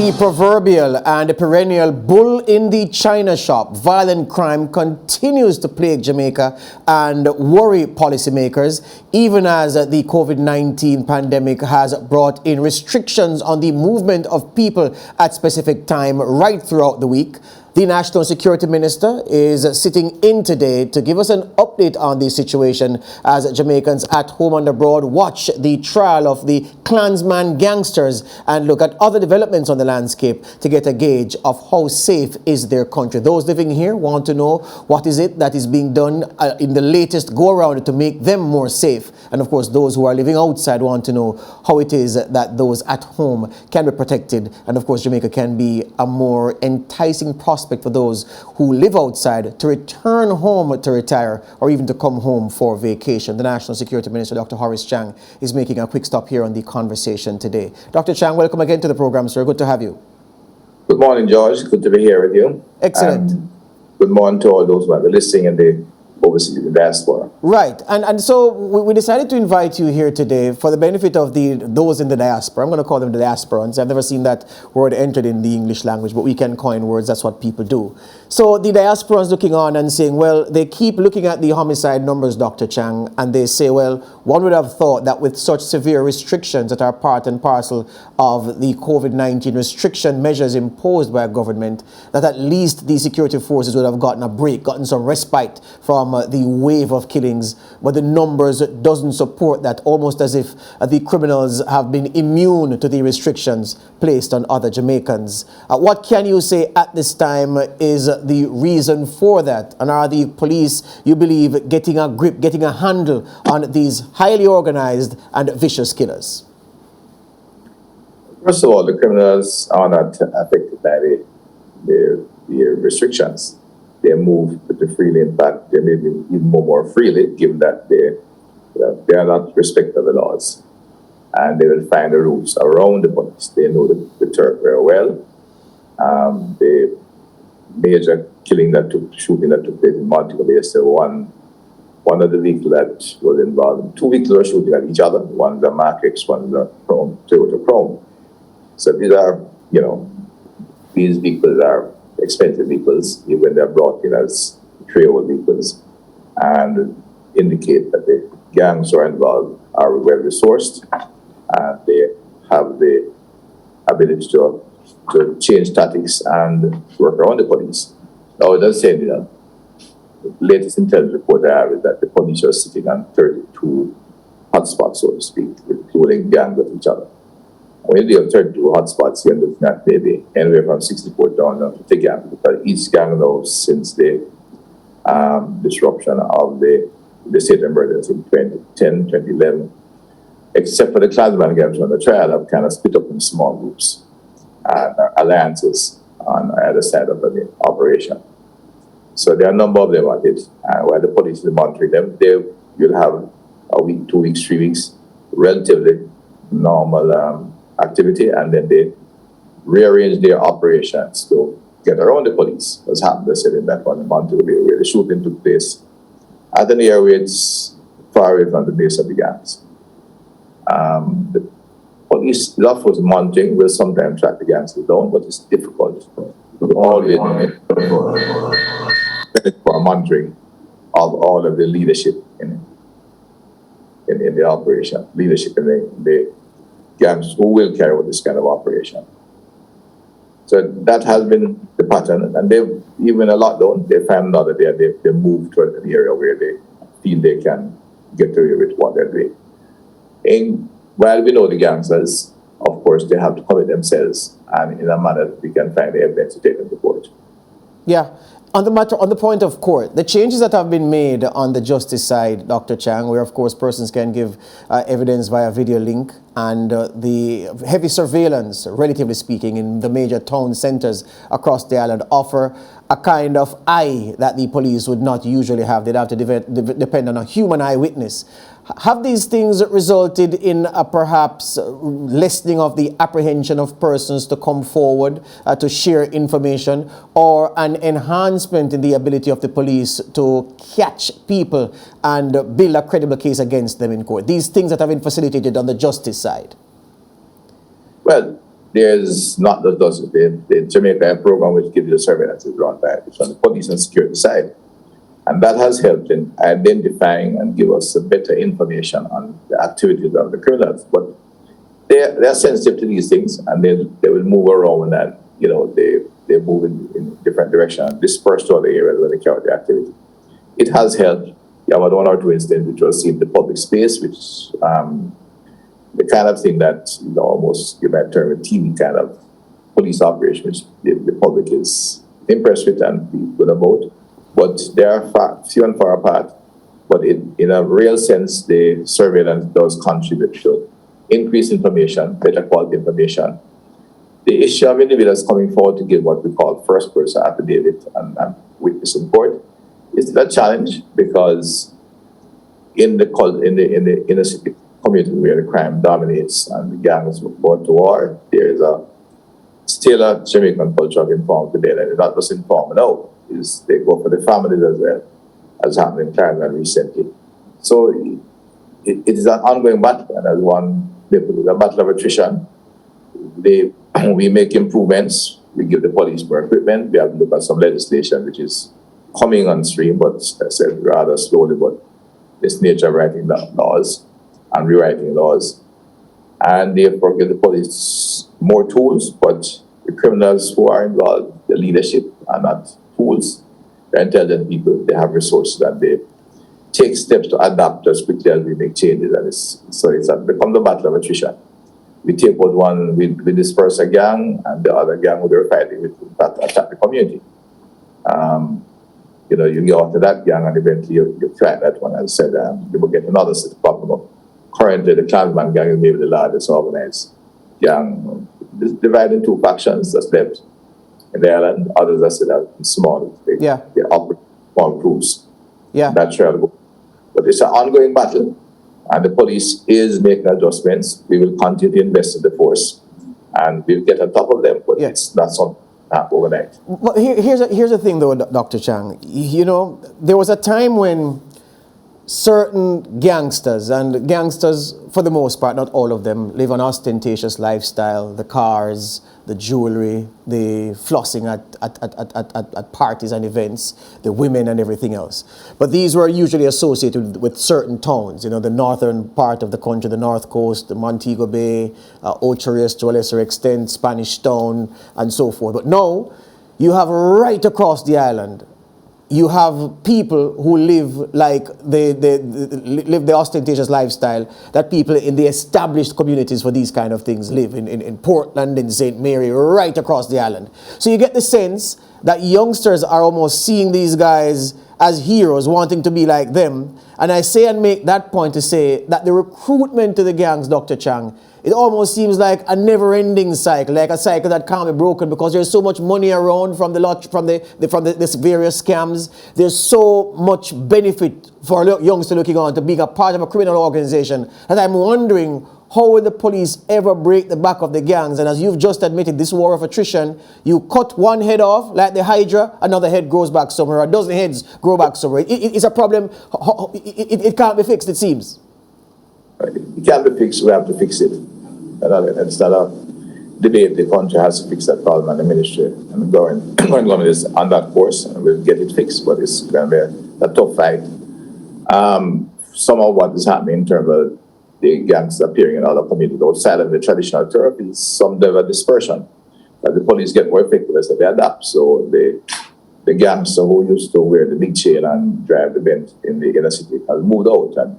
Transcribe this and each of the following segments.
The proverbial and perennial bull in the china shop, violent crime continues to plague Jamaica and worry policymakers, even as the COVID-19 pandemic has brought in restrictions on the movement of people at specific time right throughout the week. The National Security Minister is sitting in today to give us an update on the situation as Jamaicans at home and abroad watch the trial of the Klansman gangsters and look at other developments on the landscape to get a gauge of how safe is their country. Those living here want to know what is it that is being done in the latest go-around to make them more safe. And of course, those who are living outside want to know how it is that those at home can be protected. And of course, Jamaica can be a more enticing prospect for those who live outside to return home to retire or even to come home for vacation. The National Security Minister, Dr. Horace Chang, is making a quick stop here on the conversation today. Dr. Chang, welcome again to the program, sir. Good to have you. Good morning, George. Good to be here with you. Excellent. Good morning to all those who are listening in the overseas diaspora. Right, and so we decided to invite you here today for the benefit of those in the diaspora. I'm going to call them the diasporans. I've never seen that word entered in the English language, but we can coin words. That's what people do. So the diasporans looking on and saying, well, they keep looking at the homicide numbers, Dr. Chang, and they say, well, one would have thought that with such severe restrictions that are part and parcel of the COVID-19 restriction measures imposed by a government, that at least the security forces would have gotten a break, gotten some respite from the wave of killings, but the numbers doesn't support that, almost as if the criminals have been immune to the restrictions placed on other Jamaicans. What can you say at this time is the reason for that? And are the police, you believe, getting a grip, getting a handle on these highly organized and vicious killers? First of all, the criminals are not affected by the restrictions. They move pretty freely. In fact, they may be even more freely, given that they are not respecting the laws. And they will find the routes around the police. They know the turf very well. The major shooting that took place in Montego yesterday, one of the vehicles that was involved, two vehicles were shooting at each other. One is a Mark X, one is a Toyota Chrome. So these are, these vehicles are expensive vehicles, even when they're brought in as three-wheel vehicles, and indicate that the gangs who are involved are well resourced, and they have the ability to change tactics and work around the police. Now, it does say that the latest intelligence report I have is that the police are sitting on 32 hotspots, so to speak, including gangs with each other. When you have 32 hotspots, you're looking at maybe anywhere from 64 down to 50 gangs, because each gang knows since the disruption of the state of emergency in 2010, 2011, except for the Klansman gangs on the trial, have kind of split up in small groups and alliances on either side of the operation. So there are a number of them at it, and while the police is monitoring them, you'll have a week, 2 weeks, 3 weeks, relatively normal activity, and then they rearrange their operations to get around the police. As happened, they said in that one month where the shooting took place at an area where it's far away from the base of the gangs. The police was monitoring will sometimes track the gangs down, but it's difficult to always for monitoring of all of the leadership in the operation, leadership in the gangs who will carry out this kind of operation. So that has been the pattern, and they've, even a lockdown, they found out that they moved to an area where they feel they can get away with what they're doing. And while we know the gangsters, of course, they have to commit themselves, and in a manner that we can find the evidence to take them to court. Yeah. On the point of court, the changes that have been made on the justice side, Dr. Chang, where of course persons can give evidence via video link, and the heavy surveillance, relatively speaking, in the major town centers across the island offer a kind of eye that the police would not usually have. They'd have to depend on a human eyewitness. Have these things resulted in a perhaps lessening of the apprehension of persons to come forward to share information, or an enhancement in the ability of the police to catch people and build a credible case against them in court? These things that have been facilitated on the justice side. Well, there's not the does the Jamaica program which gives you surveillance is run by it's on the police and security side. And that has helped in identifying and give us better information on the activities of the criminals. But they're sensitive to these things, and they will move around, and they move in different directions, disperse to other areas where they carry out the activity. It has helped. You have one or two incidents which was in the public space, which the kind of thing that almost you might term a TV kind of police operation, which the public is impressed with and feel good about. But they are few and far apart. But in a real sense, the surveillance does contribute to increased information, better quality information. The issue of individuals coming forward to give what we call first-person affidavit and witness in court is a challenge, because in the inner city community where the crime dominates and the gangs go to war, there is still a Jamaican culture of informed today, and it's not just informed now. They go for the families as well, as happened in Thailand recently. So it is an ongoing battle, and as one, the battle of attrition. We make improvements. We give the police more equipment. We have to look at some legislation which is coming on stream, but as I said, rather slowly. But this nature of writing laws and rewriting laws, and therefore give the police more tools. But the criminals who are involved, the leadership, are not fools. They're intelligent people. They have resources, and they take steps to adapt as quickly as we make changes. And it's become a battle of attrition. We take out one, we disperse a gang, and the other gang who they're fighting with that attack the community. You get after that gang, and eventually you fight that one. As I said, you will get another set of problem. Currently, the Klansman gang is maybe the largest organized gang. Divided into two factions that's left in the island. Others are still small. They operate small groups. Yeah. That's where go. But it's an ongoing battle, and the police is making adjustments. We will continue to invest in the force, and we'll get on top of them. But it's not something overnight. Well, here's the thing, though, Dr. Chang. There was a time when certain gangsters, and gangsters, for the most part, not all of them, live an ostentatious lifestyle, the cars, the jewelry, the flossing at parties and events, the women and everything else. But these were usually associated with certain towns, the northern part of the country, the North Coast, the Montego Bay, Ocho Rios to a lesser extent, Spanish Town, and so forth. But now, you have right across the island, you have people who live like they live the ostentatious lifestyle that people in the established communities for these kind of things live in Portland, in St. Mary, right across the island. So you get the sense that youngsters are almost seeing these guys as heroes, wanting to be like them. And I say and make that point to say that the recruitment to the gangs, Dr. Chang, it almost seems like a never-ending cycle, like a cycle that can't be broken, because there's so much money around from this various scams. There's so much benefit for a youngster looking on to being a part of a criminal organization, and I'm wondering, how will the police ever break the back of the gangs? And as you've just admitted, this war of attrition, you cut one head off, like the Hydra, another head grows back somewhere, a dozen heads grow back somewhere. It's a problem. It can't be fixed, it seems. It can't be fixed. We have to fix it. It's not a debate. The country has to fix that problem, and the ministry and the government is on that course, and we'll get it fixed. But it's going to be a tough fight. Some of what is happening in terms of the gangs appearing in other communities outside of the traditional turf is some level of dispersion. As the police get more effective as they adapt. So the gangsters who used to wear the big chain and drive the Benz in the inner city have moved out, and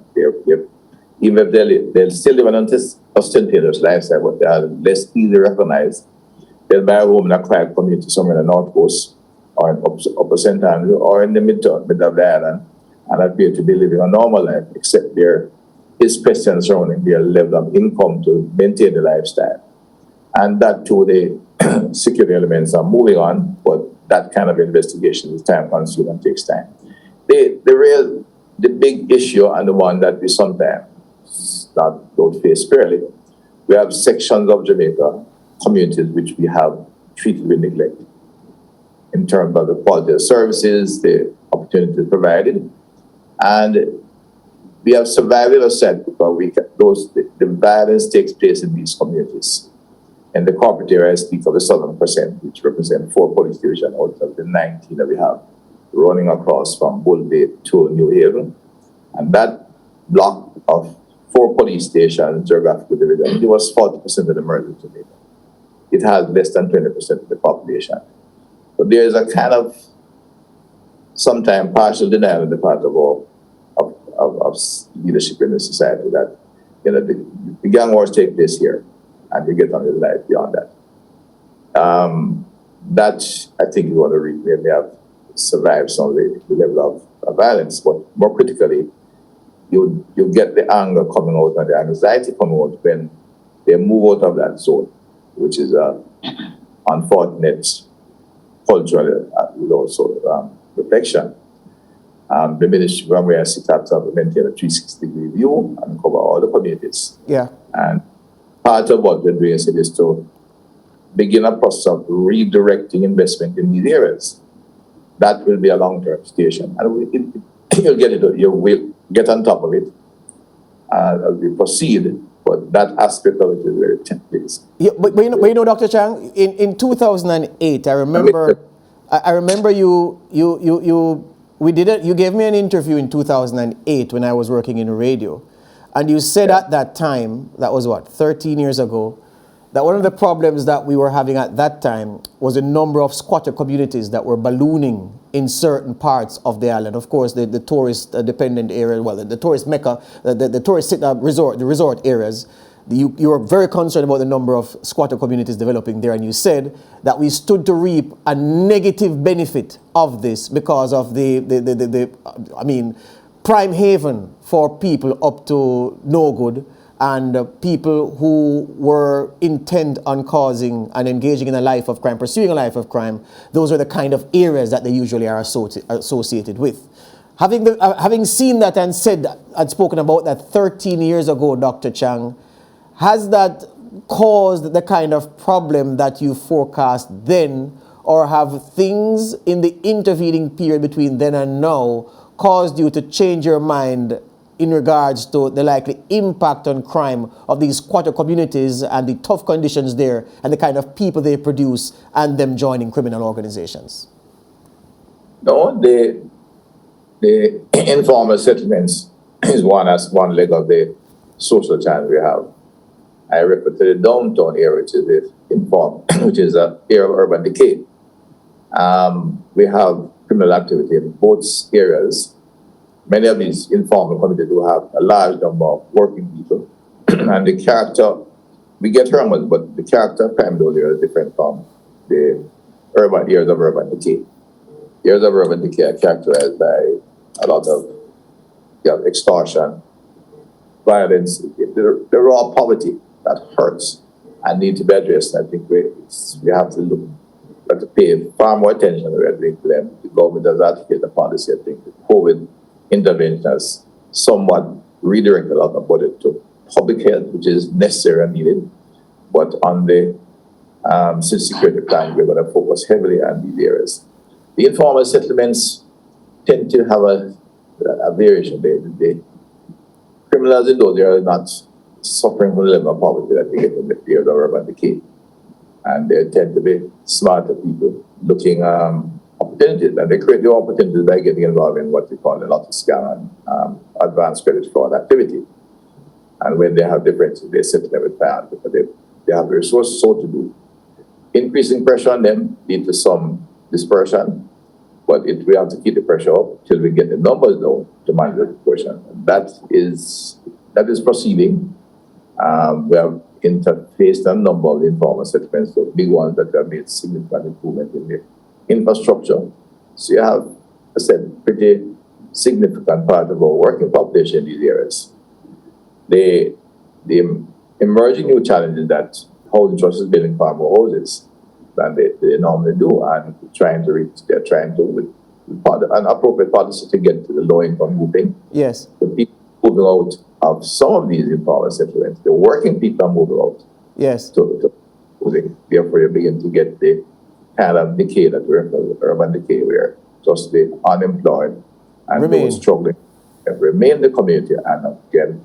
even if they'll still live an ostentatious lifestyle, but they are less easily recognized. They'll buy a home in a quiet community somewhere in the North Coast or in Upper St. Andrew or in the middle of the island, and appear to be living a normal life, except there is questions surrounding their level of income to maintain the lifestyle. And that too, the security elements are moving on, but that kind of investigation is time consuming and takes time. The big issue, and the one that we sometimes don't face fairly, we have sections of Jamaica, communities which we have treated with neglect in terms of the quality of services, the opportunities provided, and we have survival of set because the violence takes place in these communities. In the corporate area, I speak of the southern percent, which represent 4 police stations out of the 19 that we have running across from Bull Bay to New Haven. And that block of 4 police stations, geographical division, it was 40% of the murders today. It has less than 20% of the population. So there is a kind of sometimes partial denial on the part of leadership in the society that the gang wars take place here, and you get on with life beyond that. That I think is one of the reasons we have survived some of the level of violence, but more critically, you get the anger coming out and the anxiety coming out when they move out of that zone, which is unfortunate cultural reflection. The ministry from where I sit at to maintain a 360-degree view and cover all the communities. Yeah. And part of what we're doing is to begin a process of redirecting investment in these areas. That will be a long-term station, and you will get on top of it as we proceed. But that aspect of it is very tempting. Yeah, but you know, Dr. Chang, in 2008, I remember you gave me an interview in 2008 when I was working in radio, and you said at that time, that was what, 13 years ago, that one of the problems that we were having at that time was a number of squatter communities that were ballooning in certain parts of the island. Of course, the tourist dependent area, well, the tourist mecca, the tourist resort areas. You were very concerned about the number of squatter communities developing there, and you said that we stood to reap a negative benefit of this because of the prime haven for people up to no good, and people who were intent on causing and engaging in a life of crime, pursuing a life of crime. Those are the kind of areas that they usually are associated with. Having seen that and spoken about that 13 years ago, Dr. Chang, has that caused the kind of problem that you forecast then, or have things in the intervening period between then and now caused you to change your mind in regards to the likely impact on crime of these squatter communities and the tough conditions there and the kind of people they produce and them joining criminal organizations? No, the informal settlements is one leg of the social challenge we have. I refer to the downtown area, which is the informal, which is an area of urban decay. We have criminal activity in both areas. Many of these informal communities do have a large number of working people, and the character, we get rumors, but the character of crime those areas is different from the urban areas of urban decay. Areas of urban decay are characterized by a lot of extortion, violence, the raw poverty that hurts and need to be addressed. I think we have to pay far more attention to them. The government does advocate the policy. I think the COVID intervention has somewhat redirected a lot of budget to public health, which is necessary and needed. But on the security plan, we're going to focus heavily on these areas. The informal settlements tend to have a variation. The criminals in those areas are not suffering from the level of poverty that they get in the areas of urban decay. And they tend to be smarter people looking opportunities, and they create the opportunities by getting involved in what we call a lot of scam and advanced credit fraud activity. And when they have differences, they settle them with pound because they have the resources so to do. Increasing pressure on them lead to some dispersion, but we have to keep the pressure up till we get the numbers down to manage the dispersion. And that is proceeding. We have interfaced a number of informal settlements, so big ones that have made significant improvement in the infrastructure. So you have, I said, pretty significant part of our working population in these areas. The emerging new challenges that housing trust is building far more houses than they normally do, and they're trying to with an appropriate policy to get to the low income grouping. Yes. The people moving out of some of these informal settlements, the working people are moving out. Yes. Therefore, you begin to get the kind of decay that we're in, urban decay, where just the unemployed and those struggling remain in the community. And again,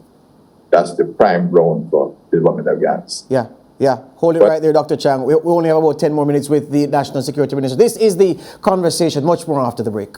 that's the prime ground for development of gangs. Yeah. Yeah, hold it But right there, Dr. Chang. We only have about 10 more minutes with the National Security Minister. This is the conversation, much more after the break.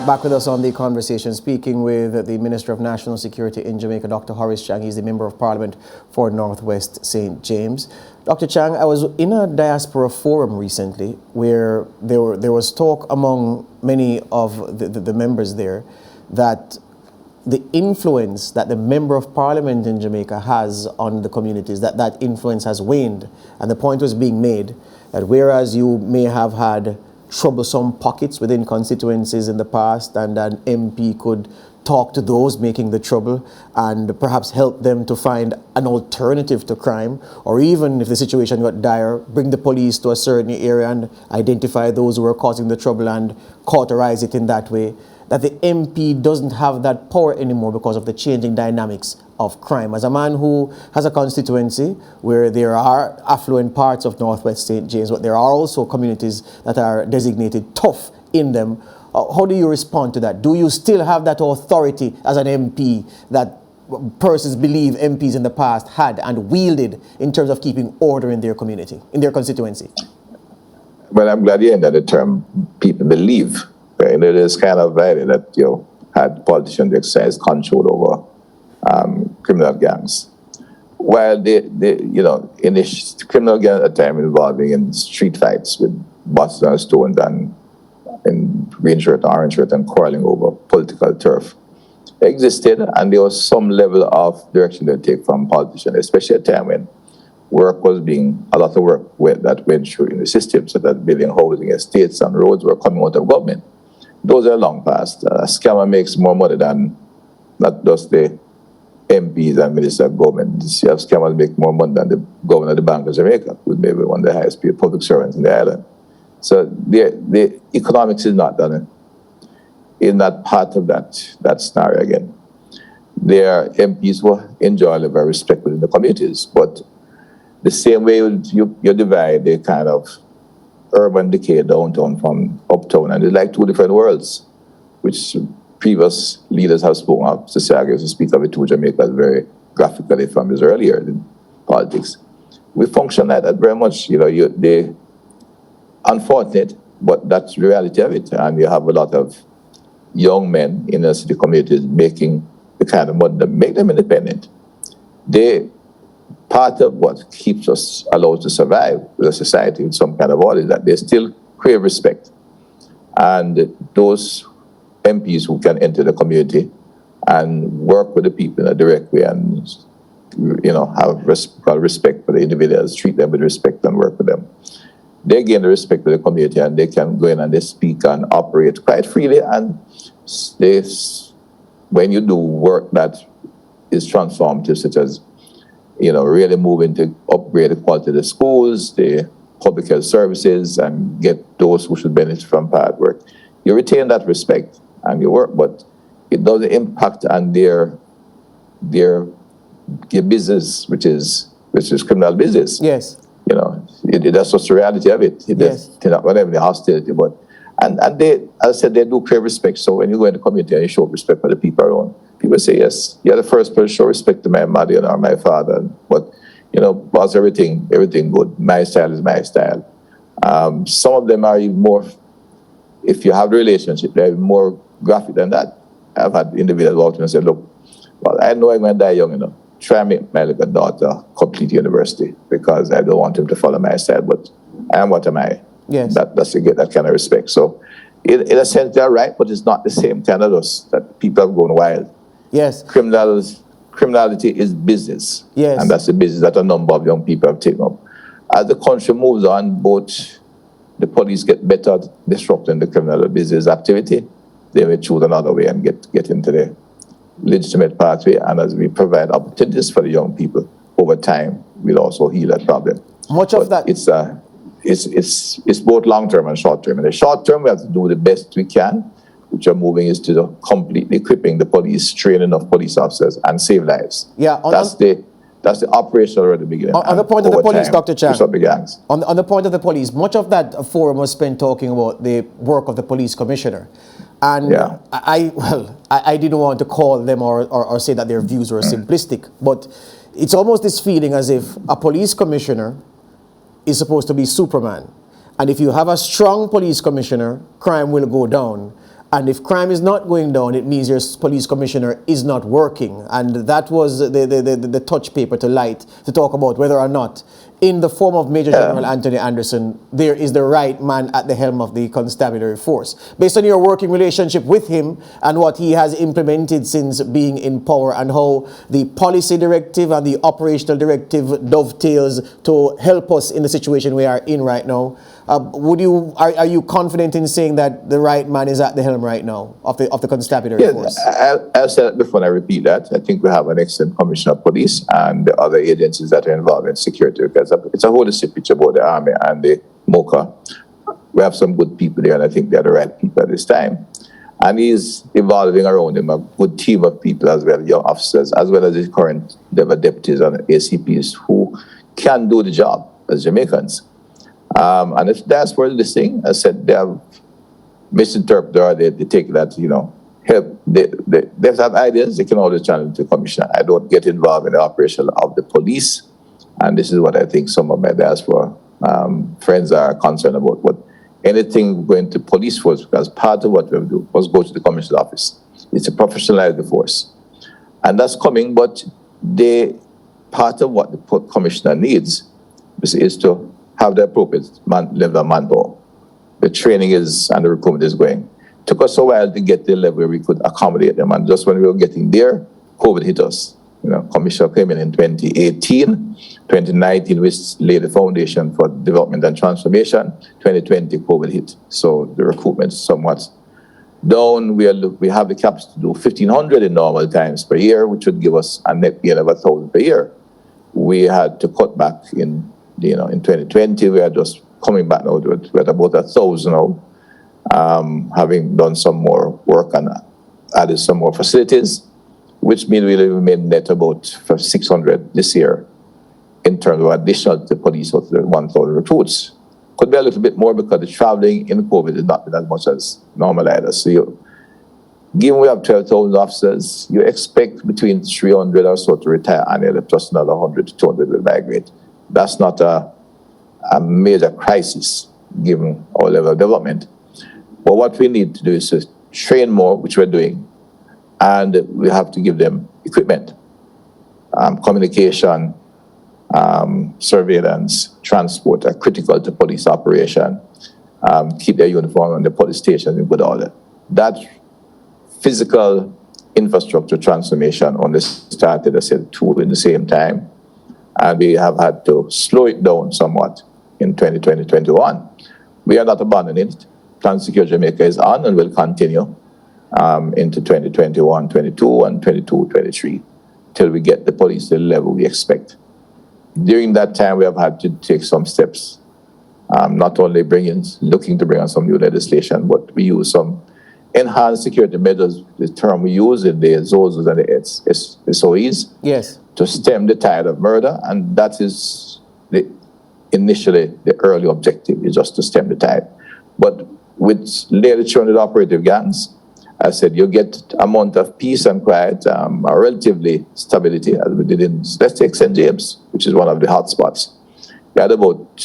Back with us on the conversation, speaking with the Minister of National Security in Jamaica, Dr. Horace Chang. He's the Member of Parliament for Northwest St. James. Dr. Chang, I was in a diaspora forum recently where there was talk among many of the members there that the influence that the Member of Parliament in Jamaica has on the communities, that influence has waned. And the point was being made that whereas you may have had troublesome pockets within constituencies in the past, and an MP could talk to those making the trouble and perhaps help them to find an alternative to crime, or even if the situation got dire, bring the police to a certain area and identify those who are causing the trouble and cauterize it in that way, that the MP doesn't have that power anymore because of the changing dynamics of crime. As a man who has a constituency where there are affluent parts of Northwest St. James, but there are also communities that are designated tough in them, how do you respond to that? Do you still have that authority as an MP that persons believe MPs in the past had and wielded in terms of keeping order in their community, in their constituency? Well, I'm glad you ended the term people believe. Right? And it is kind of valid that you had politicians exercise control over criminal gangs. While they in the criminal gang at the time involving in street fights with buses and stones and green shirt, orange shirt, and quarreling over political turf existed, and there was some level of direction they take from politicians, especially at a time when a lot of work that went through in the system, so that building housing, estates, and roads were coming out of government. Those are long past. A scammer makes more money than not just the MPs and ministers of government. You have scammers make more money than the governor of the Bank of Jamaica, who may be one of the highest paid public servants in the island. So the economics is not done. Is not part of that scenario again. Their MPs were enjoyable, very respected in the communities, but the same way you divide the kind of urban decay downtown from uptown, and it's like two different worlds, which previous leaders have spoken of. Society used to speak of it to Jamaica very graphically from his earlier in politics. We function like that very much. They unfortunate, but that's the reality of it. And you have a lot of young men in the city communities making the kind of money that make them independent. Part of what keeps us allowed to survive with a society with some kind of order is that they still crave respect. And those MPs who can enter the community and work with the people in a direct way and have respect for the individuals, treat them with respect and work with them, they gain the respect of the community, and they can go in and they speak and operate quite freely. And when you do work that is transformative, such as really moving to upgrade the quality of the schools, the public health services, and get those who should benefit from part work, you retain that respect and your work, but it doesn't impact on their business, which is criminal business. Yes. That's just the reality of it. Yes. Whatever the hostility, but and they, as I said, they do crave respect. So when you go in the community and you show respect for the people around, people say, yes, you're the first person to show respect to my mother or my father. But was everything good? My style is my style. Some of them are even more. If you have a relationship, they're more graphic than that. I've had individuals walk to me and say, look, well, I know I'm going to die young, try and make my little daughter complete university because I don't want him to follow my style, but I am what am I? Yes. That's to get that kind of respect. So in a sense, they're right, but it's not the same kind of us that people have gone wild. Yes. Criminality is business. Yes. And that's the business that a number of young people have taken up. As the country moves on, both the police get better at disrupting the criminal business activity, they may choose another way and get into the legitimate pathway. And as we provide opportunities for the young people over time, we'll also heal that problem. Much of that. It's both long term and short term. In the short term, we have to do the best we can, which are moving is to the completely equipping the police, training of police officers, and save lives. Yeah, that's the operational already beginning. On the point of the police, Dr. Chang. On the point of the police, much of that forum was spent talking about the work of the police commissioner. And yeah. I didn't want to call them or say that their views were simplistic, but it's almost this feeling as if a police commissioner is supposed to be Superman. And if you have a strong police commissioner, crime will go down. And if crime is not going down, it means your police commissioner is not working. And that was the touch paper to light to talk about whether or not, in the form of Major General Anthony Anderson, there is the right man at the helm of the constabulary force. Based on your working relationship with him and what he has implemented since being in power and how the policy directive and the operational directive dovetails to help us in the situation we are in right now, are you confident in saying that the right man is at the helm right now of the constabulary force? I've said it before and I repeat that. I think we have an excellent commissioner of police and the other agencies that are involved in security, because it's a holistic picture about the army and the MOCA. We have some good people there, and I think they're the right people at this time. And he's evolving around him a good team of people as well, young officers, as well as his current deputies and ACPs who can do the job as Jamaicans. And if that's where this thing, I said they have misinterpreted or they take that, help. They have ideas, they can always challenge the commissioner. I don't get involved in the operation of the police. And this is what I think some of my diaspora friends are concerned about. But anything going to police force, because part of what we have to do was go to the commissioner's office. It's to professionalize the force. And that's coming, but part of what the commissioner needs is to have the appropriate level of manpower. The training and the recruitment is going. Took us a while to get to the level where we could accommodate them. And just when we were getting there, COVID hit us. Commissioner came in 2018. 2019, we laid the foundation for development and transformation. 2020, COVID hit. So the recruitment is somewhat down. We have the capacity to do 1,500 in normal times per year, which would give us a net gain of 1,000 per year. We had to cut back in 2020. We are just coming back now. We're at about 1,000 now, having done some more work and added some more facilities, which means we made net about 600 this year in terms of additional to police of the 1,000 recruits. Could be a little bit more because the traveling in COVID has not been as much as normal either. So given we have 12,000 officers, you expect between 300 or so to retire annually, plus another 100 to 200 will migrate. That's not a major crisis given our level of development. But what we need to do is to train more, which we're doing, and we have to give them equipment, communication, surveillance, transport are critical to police operation, keep their uniform on the police station in good order. That physical infrastructure transformation only started, I said, two in the same time. And we have had to slow it down somewhat in 2020, 2021. We are not abandoning it. Plan Secure Jamaica is on and will continue into 2021, 22, and 22, 23, till we get the police to the level we expect. During that time, we have had to take some steps, not only looking to bring on some new legislation, but we use some enhanced security measures, the term we use in the ZOZs and the SOEs, yes, to stem the tide of murder, and that is initially the early objective, is just to stem the tide. But with later 200 operative gangs, I said you get amount of peace and quiet, relatively stability, as we did in, let's take St. James, which is one of the hot spots. We had about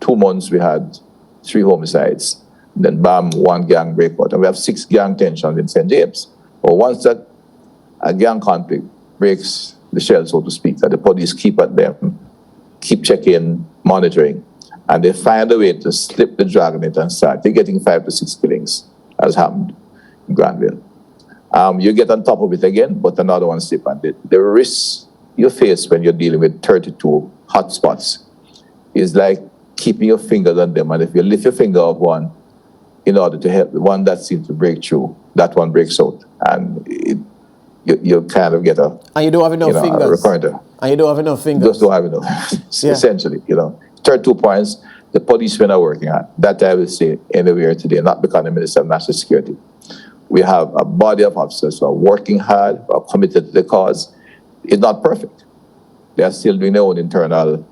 2 months, we had 3 homicides, then bam, 1 gang breakout, and we have 6 gang tensions in St. James. But once a gang conflict breaks the shell, so to speak, that the police keep at them, keep checking, monitoring, and they find a way to slip the drag on it and start. They're getting 5 to 6 killings, as happened in Granville. You get on top of it again, but another one slip, and the risks you face when you're dealing with 32 hotspots is like keeping your fingers on them, and if you lift your finger off one in order to help the one that seems to break through, that one breaks out, and you kind of get a... And you don't have enough fingers. And you don't have enough fingers. Yeah. Essentially, 32 points the policemen are working on. That I will say anywhere today, not because the Minister of National Security. We have a body of officers who are working hard, who are committed to the cause. It's not perfect. They are still doing their own internal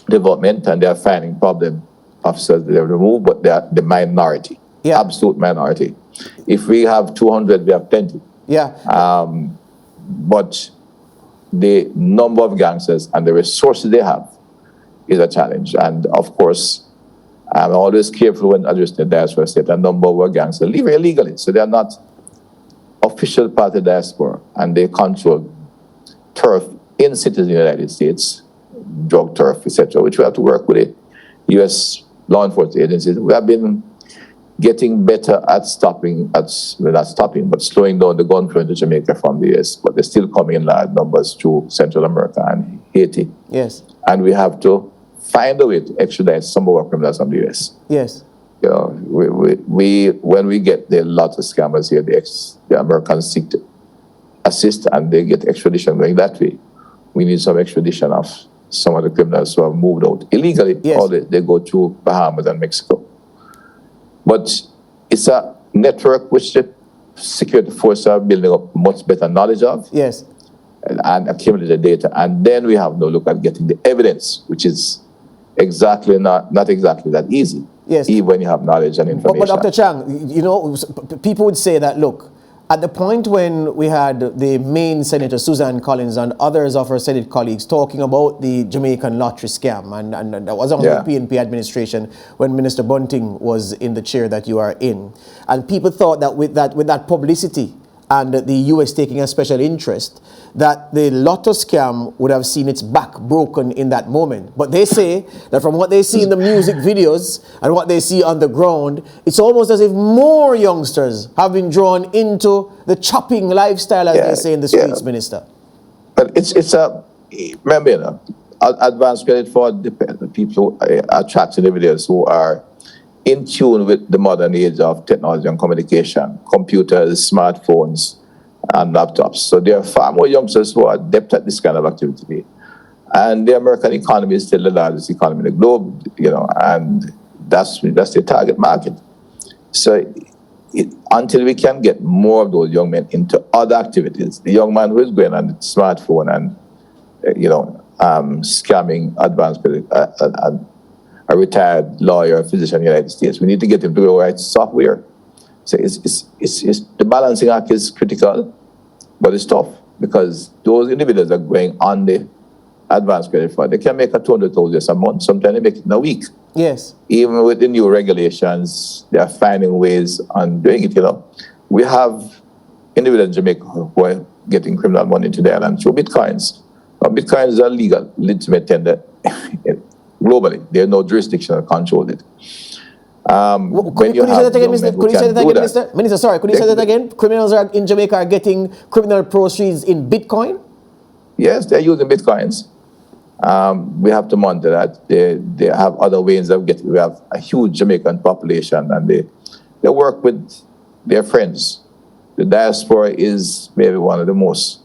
development, and they are finding problem officers that they remove, but they are the minority, absolute minority. If we have 200, we have plenty. But the number of gangsters and the resources they have is a challenge. And of course, I'm always careful when addressing the diaspora state. A number of our gangsters live illegally, so they are not official part of the diaspora, and they control turf in cities in the United States, drug turf, etc., which we have to work with the U.S. law enforcement agencies. We have been getting better at slowing down the gun flow into Jamaica from the U.S., but they're still coming in large numbers through Central America and Haiti. Yes. And we have to find a way to extradite some of our criminals from the U.S. Yes. You know, when we get the lot of scammers here, the Americans seek to assist and they get extradition going that way. We need some extradition of some of the criminals who have moved out illegally, or they go to Bahamas and Mexico. But it's a network which the security forces are building up much better knowledge of. Yes. And accumulate the data. And then we have no look at getting the evidence, which is exactly not exactly that easy. Yes. Even when you have knowledge and information. But Dr. Chang, you know, people would say that, look, at the point when we had the main Senator Suzanne Collins and others of her Senate colleagues talking about the Jamaican lottery scam, and that was on the PNP administration when Minister Bunting was in the chair that you are in, and people thought that with that publicity and the U.S. taking a special interest, that the lotto scam would have seen its back broken in that moment. But they say that from what they see in the music videos and what they see on the ground, it's almost as if more youngsters have been drawn into the chopping lifestyle, as they say in the streets, Minister. But remember, you know, advance credit for the people who are tracking the videos who are in tune with the modern age of technology and communication, computers, smartphones, and laptops. So there are far more youngsters who are adept at this kind of activity. And the American economy is still the largest economy in the globe, you know, and that's the target market. So until we can get more of those young men into other activities, the young man who is going on the smartphone and, scamming advanced credit, a retired lawyer, a physician in the United States. We need to get him to write software. So it's the balancing act is critical, but it's tough because those individuals are going on the advanced credit fraud. They can make a $200,000 a month. Sometimes they make it in a week. Yes. Even with the new regulations, they are finding ways on doing it. You know, we have individuals in Jamaica who are getting criminal money into the island through bitcoins. Now, bitcoins are legal, legitimate tender. Globally, there's no jurisdiction that controls it. Could you say that again, Minister? Could you say that again, Minister? Minister, sorry, could you say that again? Criminals in Jamaica are getting criminal proceeds in Bitcoin? Yes, they're using Bitcoins. We have to monitor that. They have other ways of getting. We have a huge Jamaican population, and they work with their friends. The diaspora is maybe one of the most.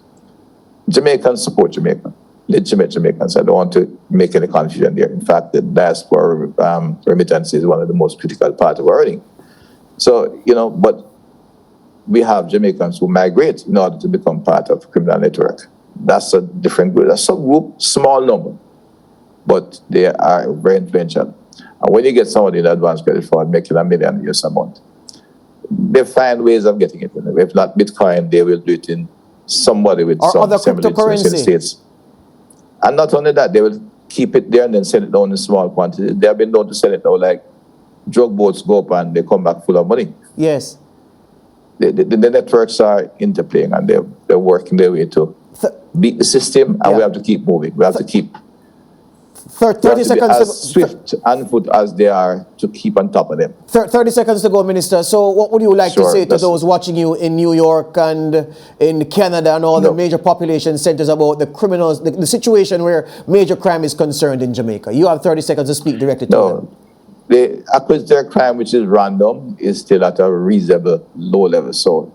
Jamaicans support Jamaica. Legitimate Jamaicans. I don't want to make any confusion there. In fact, the diaspora remittance is one of the most critical part of our earning. So, but we have Jamaicans who migrate in order to become part of criminal network. That's a different group. That's a group, small number, but they are very influential. And when you get somebody in advanced credit fraud making $1 million a month, they find ways of getting it. If not Bitcoin, they will do it in somebody with or some other cryptocurrency. States. And not only that, they will keep it there and then sell it down in small quantities. They have been known to sell it now, like drug boats go up and they come back full of money. Yes. The networks are interplaying and they're working their way to beat the system, and we have to keep moving. We have to keep 30 seconds as swift and foot as they are to keep on top of them. 30 seconds to go, Minister. So what would you like to say to those watching you in New York and in Canada and all the major population centers about the criminals, the situation where major crime is concerned in Jamaica? You have 30 seconds to speak directly to them. The acquisitive crime, which is random, is still at a reasonable low level. So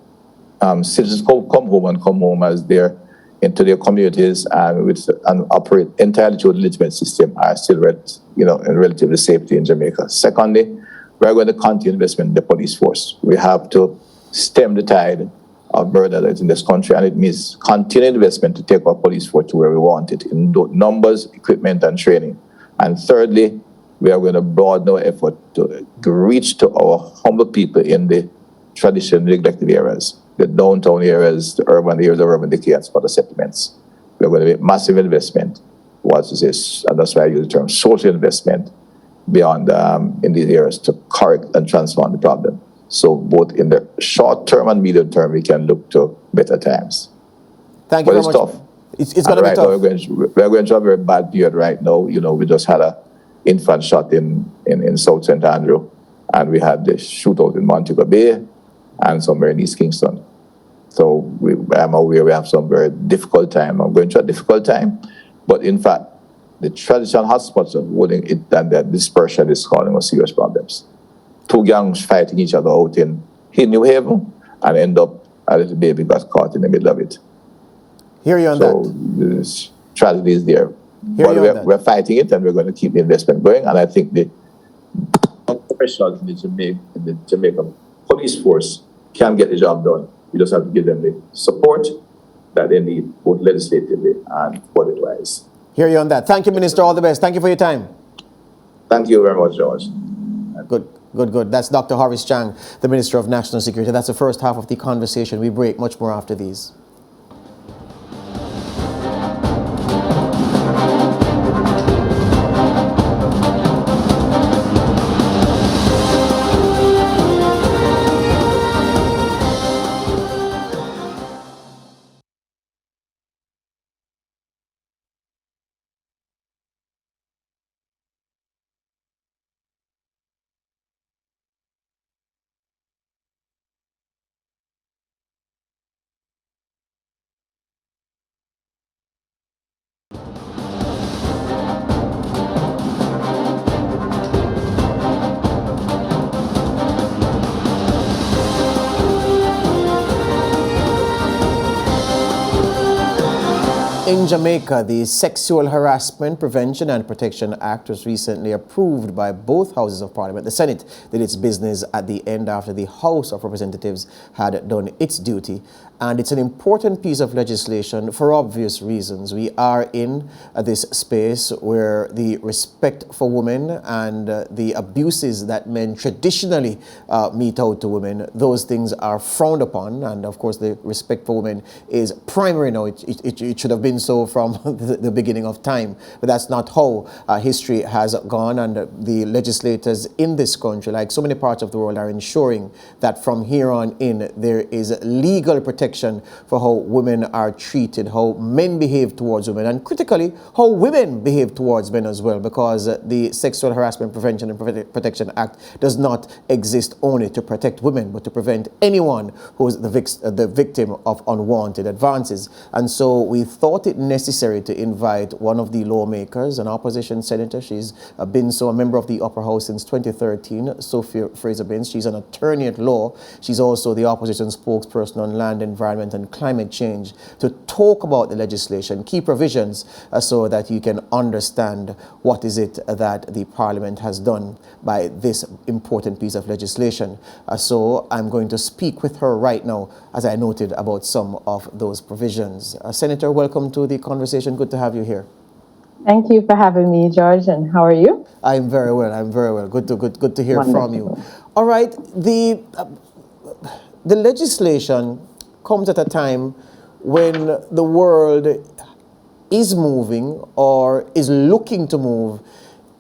citizens come home as their into their communities and operate entirely through the legitimate system are still, in relatively safety in Jamaica. Secondly, we're going to continue investment in the police force. We have to stem the tide of murder that's in this country, and it means continued investment to take our police force to where we want it in numbers, equipment, and training. And thirdly, we are going to broaden our effort to reach to our humble people in the traditionally neglected areas, the downtown areas, the urban areas, the urban decay, and other settlements. We are going to make massive investment, and that's why I use the term social investment, beyond in these areas to correct and transform the problem. So both in the short term and medium term, we can look to better times. Thank you very much. Tough. It's going to be tough. We're going through a very bad period right now. We just had an infant shot in South St. Andrew, and we had the shootout in Montego Bay and somewhere in East Kingston. So I'm aware we have some very difficult time. I'm going through a difficult time. But in fact, the traditional hotspots of holding it and that dispersion is causing us serious problems. Two gangs fighting each other out in New Haven, and end up a little baby got caught in the middle of it. Hear you on so that. There's tragedies there. But we're fighting it, and we're going to keep the investment going. And I think the professionals in the Jamaican police force can get the job done. We just have to give them the support that they need, both legislatively and budget-wise. Hear you on that. Thank you, Minister. All the best. Thank you for your time. Thank you very much, George. Good. That's Dr. Horace Chang, the Minister of National Security. That's the first half of the conversation. We break much more after these. In Jamaica, the Sexual Harassment Prevention and Protection Act was recently approved by both houses of Parliament. The Senate did its business at the end after the House of Representatives had done its duty. And it's an important piece of legislation for obvious reasons. We are in this space where the respect for women and the abuses that men traditionally mete out to women, those things are frowned upon. And of course, the respect for women is primary now. It should have been so from the beginning of time. But that's not how history has gone. And the legislators in this country, like so many parts of the world, are ensuring that from here on in, there is legal protection for how women are treated, how men behave towards women, and critically, how women behave towards men as well, because the Sexual Harassment Prevention and Protection Act does not exist only to protect women, but to prevent anyone who is the victim of unwanted advances. And so we thought it necessary to invite one of the lawmakers, an opposition senator. She's been a member of the upper house since 2013, Sophia Fraser-Binns. She's an attorney at law. She's also the opposition spokesperson on land, environment, and climate change, to talk about the legislation, key provisions, so that you can understand what is it that the Parliament has done by this important piece of legislation. So I'm going to speak with her right now, as I noted, about some of those provisions. Senator, welcome to the conversation. Good to have you here. Thank you for having me, George. And how are you? I'm very well. Good to hear Wonderful. From you. All right. The legislation comes at a time when the world is moving or is looking to move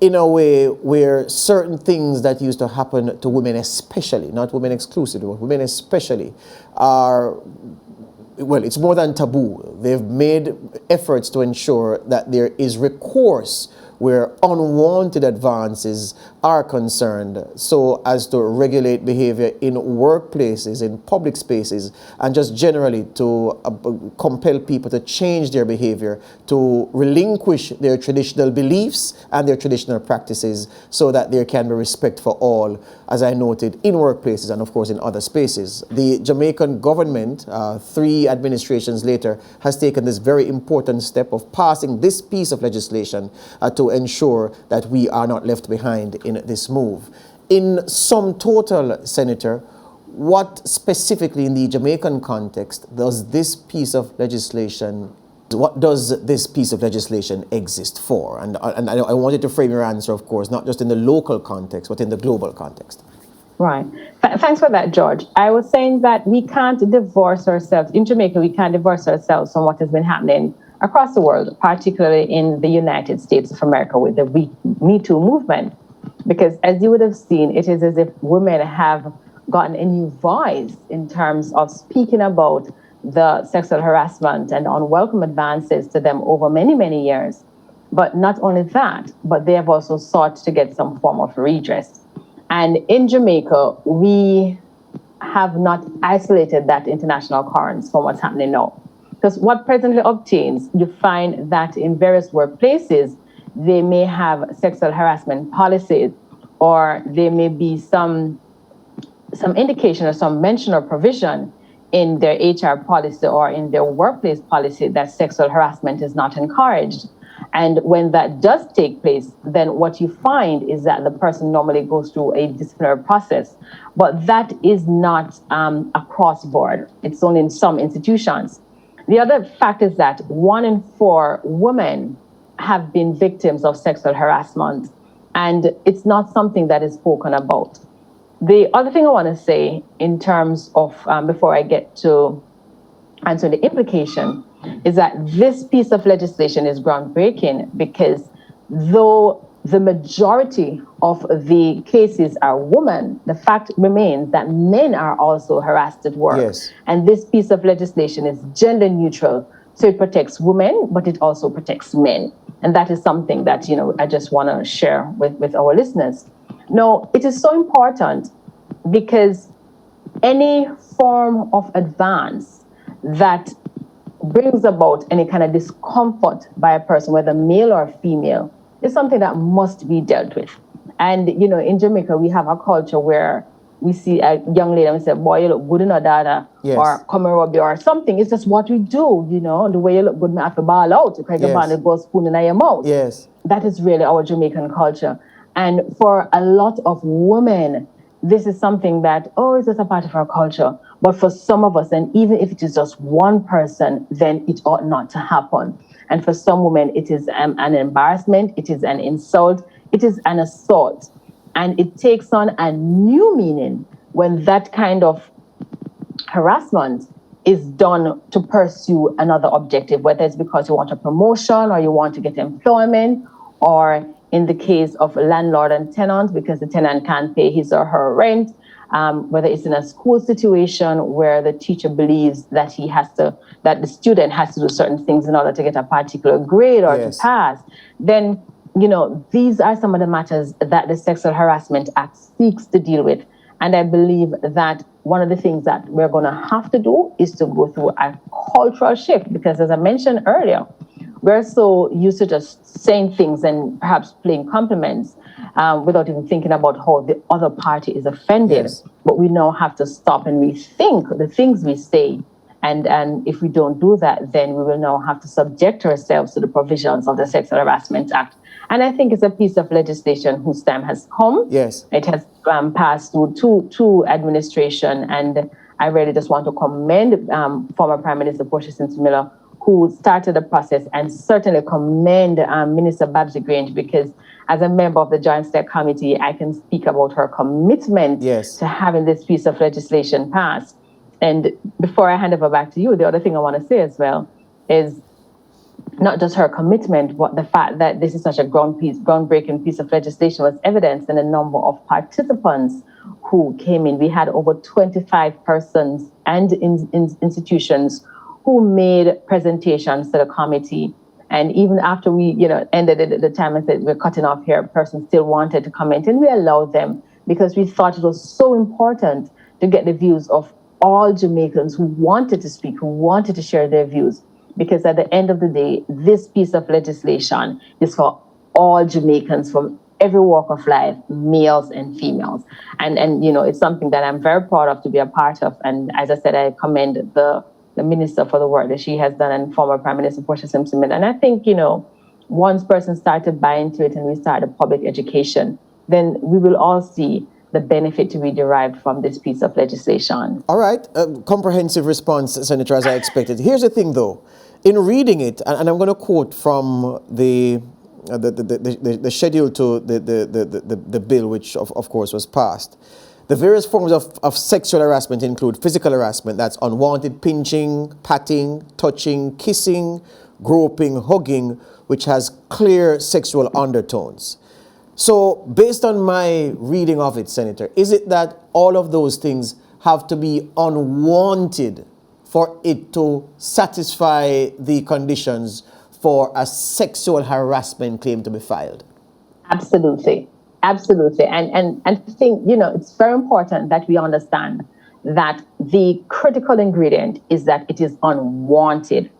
in a way where certain things that used to happen to women especially, not women exclusively, but women especially, are, well, it's more than taboo. They've made efforts to ensure that there is recourse where unwanted advances are concerned, so as to regulate behavior in workplaces, in public spaces, and just generally to compel people to change their behavior, to relinquish their traditional beliefs and their traditional practices so that there can be respect for all, as I noted, in workplaces and of course in other spaces. The Jamaican government, 3 administrations later, has taken this very important step of passing this piece of legislation to ensure that we are not left behind in this move. In sum total, Senator, what specifically in the Jamaican context does this piece of legislation exist for? And I wanted to frame your answer, of course, not just in the local context, but in the global context. Right. Thanks for that, George. I was saying that we can't divorce ourselves. In Jamaica, we can't divorce ourselves from what has been happening across the world, particularly in the United States of America with the Me Too movement. Because as you would have seen, it is as if women have gotten a new voice in terms of speaking about the sexual harassment and unwelcome advances to them over many, many years. But not only that, but they have also sought to get some form of redress. And in Jamaica, we have not isolated that international occurrence from what's happening now. Because what presently obtains, you find that in various workplaces, they may have sexual harassment policies, or there may be some indication or some mention or provision in their HR policy or in their workplace policy that sexual harassment is not encouraged. And when that does take place, then what you find is that the person normally goes through a disciplinary process. But that is not across board. It's only in some institutions. The other fact is that 1 in 4 women have been victims of sexual harassment, and it's not something that is spoken about. The other thing I want to say in terms of, before I get to answer the implication, is that this piece of legislation is groundbreaking because though the majority of the cases are women, the fact remains that men are also harassed at work. Yes. And this piece of legislation is gender neutral. So it protects women, but it also protects men. And that is something that, I just want to share with our listeners. Now, it is so important because any form of advance that brings about any kind of discomfort by a person, whether male or female, is something that must be dealt with. And, in Jamaica, we have a culture where we see a young lady and we say, boy, you look good in a dada, yes, or come and rub you or something. It's just what we do, the way you look good, I have to ball out, you can't yes, go spoon in your mouth. Yes. That is really our Jamaican culture. And for a lot of women, this is something that, it's just a part of our culture. But for some of us, and even if it is just one person, then it ought not to happen. And for some women, it is an embarrassment, it is an insult, it is an assault. And it takes on a new meaning when that kind of harassment is done to pursue another objective, whether it's because you want a promotion or you want to get employment, or in the case of landlord and tenant, because the tenant can't pay his or her rent, whether it's in a school situation where the teacher believes that that the student has to do certain things in order to get a particular grade or yes, to pass, then, these are some of the matters that the Sexual Harassment Act seeks to deal with. And I believe that one of the things that we're going to have to do is to go through a cultural shift, because as I mentioned earlier, we're so used to just saying things and perhaps playing compliments without even thinking about how the other party is offended. Yes. But we now have to stop and rethink the things we say. And if we don't do that, then we will now have to subject ourselves to the provisions of the Sexual Harassment Act. And I think it's a piece of legislation whose time has come. Yes. It has passed through two administration, and I really just want to commend former Prime Minister Portia Miller, who started the process, and certainly commend Minister Babsy Grange, because as a member of the Joint Select Committee, I can speak about her commitment yes, to having this piece of legislation passed. And before I hand over back to you, the other thing I want to say as well is not just her commitment, but the fact that this is such a groundbreaking piece of legislation was evidenced in the number of participants who came in. We had over 25 persons and institutions who made presentations to the committee. And even after we, ended it at the time and said we're cutting off here, a person still wanted to comment, and we allowed them because we thought it was so important to get the views of all Jamaicans who wanted to speak, who wanted to share their views. Because at the end of the day, this piece of legislation is for all Jamaicans from every walk of life, males and females. And it's something that I'm very proud of to be a part of. And as I said, I commend the minister for the work that she has done, and former Prime Minister Portia Simpson. And I think, once persons start to buy into it and we start a public education, then we will all see the benefit to be derived from this piece of legislation. All right. Comprehensive response, Senator, as I expected. Here's the thing, though. In reading it, and I'm going to quote from the schedule to the bill, which, of course, was passed. The various forms of sexual harassment include physical harassment, that's unwanted pinching, patting, touching, kissing, groping, hugging, which has clear sexual undertones. So, based on my reading of it, Senator, is it that all of those things have to be unwanted for it to satisfy the conditions for a sexual harassment claim to be filed? Absolutely. Absolutely. And I think, it's very important that we understand that the critical ingredient is that it is unwanted.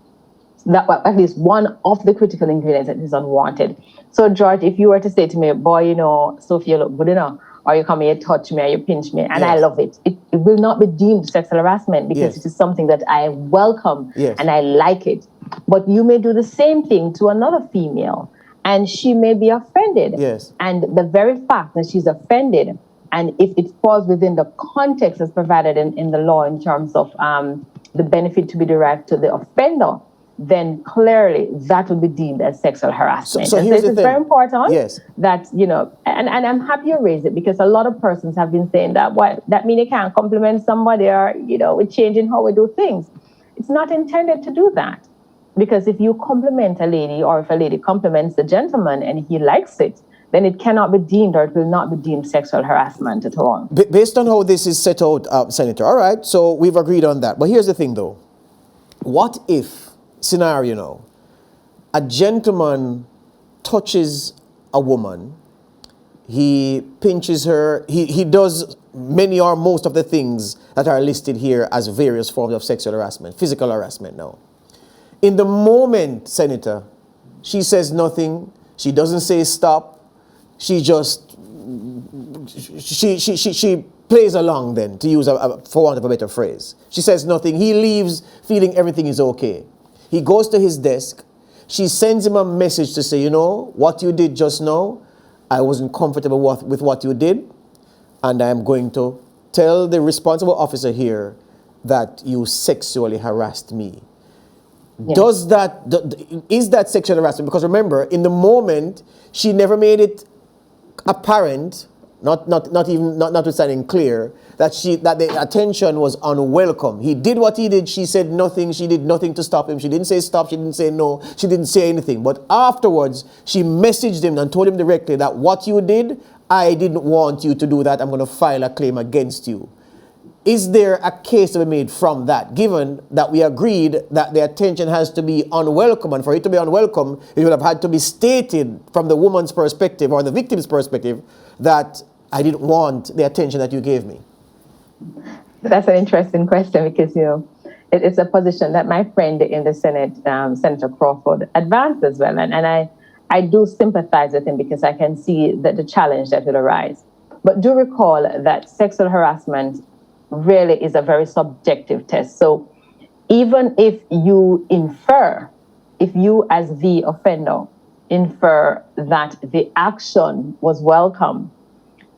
That, well, at least one of the critical ingredients that is unwanted. So, George, if you were to say to me, boy, Sophie, you look good enough, or you come here, touch me, or you pinch me, and yes. I love it, it will not be deemed sexual harassment because yes. it is something that I welcome yes. and I like it. But you may do the same thing to another female, and she may be offended. Yes. And the very fact that she's offended, and if it falls within the context as provided in the law in terms of the benefit to be derived to the offender, then clearly that will be deemed as sexual harassment. So here's the thing. It's very important yes. that, and I'm happy you raised it, because a lot of persons have been saying that, what, that means you can't compliment somebody, or, we're changing how we do things. It's not intended to do that. Because if you compliment a lady, or if a lady compliments the gentleman and he likes it, then it cannot be deemed, or it will not be deemed sexual harassment at all. Based on how this is set out, Senator, all right, so we've agreed on that. But here's the thing, though. What if, scenario now, a gentleman touches a woman, he pinches her, he does many or most of the things that are listed here as various forms of sexual harassment, physical harassment now. In the moment, Senator, she says nothing, she doesn't say stop, she just, she plays along then, to use for want of a better phrase. She says nothing, he leaves feeling everything is okay. He goes to his desk, she sends him a message to say, what you did just now, I wasn't comfortable with what you did, and I'm going to tell the responsible officer here that you sexually harassed me. Yes. Is that sexual harassment? Because remember, in the moment, she never made it apparent, notwithstanding clear, that the attention was unwelcome. He did what he did. She said nothing. She did nothing to stop him. She didn't say stop. She didn't say no. She didn't say anything. But afterwards, she messaged him and told him directly that what you did, I didn't want you to do that. I'm going to file a claim against you. Is there a case to be made from that, given that we agreed that the attention has to be unwelcome, and for it to be unwelcome, it would have had to be stated from the woman's perspective or the victim's perspective that I didn't want the attention that you gave me? That's an interesting question, because, it's a position that my friend in the Senate, Senator Crawford, advanced as well. And I do sympathize with him, because I can see that the challenge that will arise. But do recall that sexual harassment really is a very subjective test. So even if you as the offender infer that the action was welcome,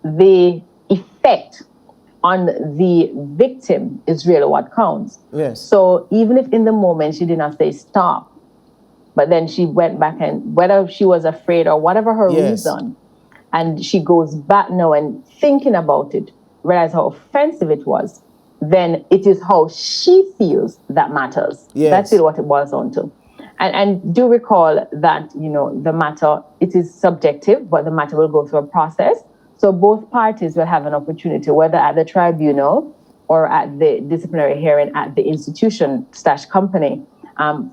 the effect on the victim is really what counts. Yes. So even if in the moment she did not say stop, but then she went back, and whether she was afraid or whatever her reason, and she goes back now and thinking about it, realize how offensive it was, then it is how she feels that matters. Yes. That's really what it boils down to. And do recall that, the matter, it is subjective, but the matter will go through a process. So both parties will have an opportunity, whether at the tribunal or at the disciplinary hearing at the institution/company,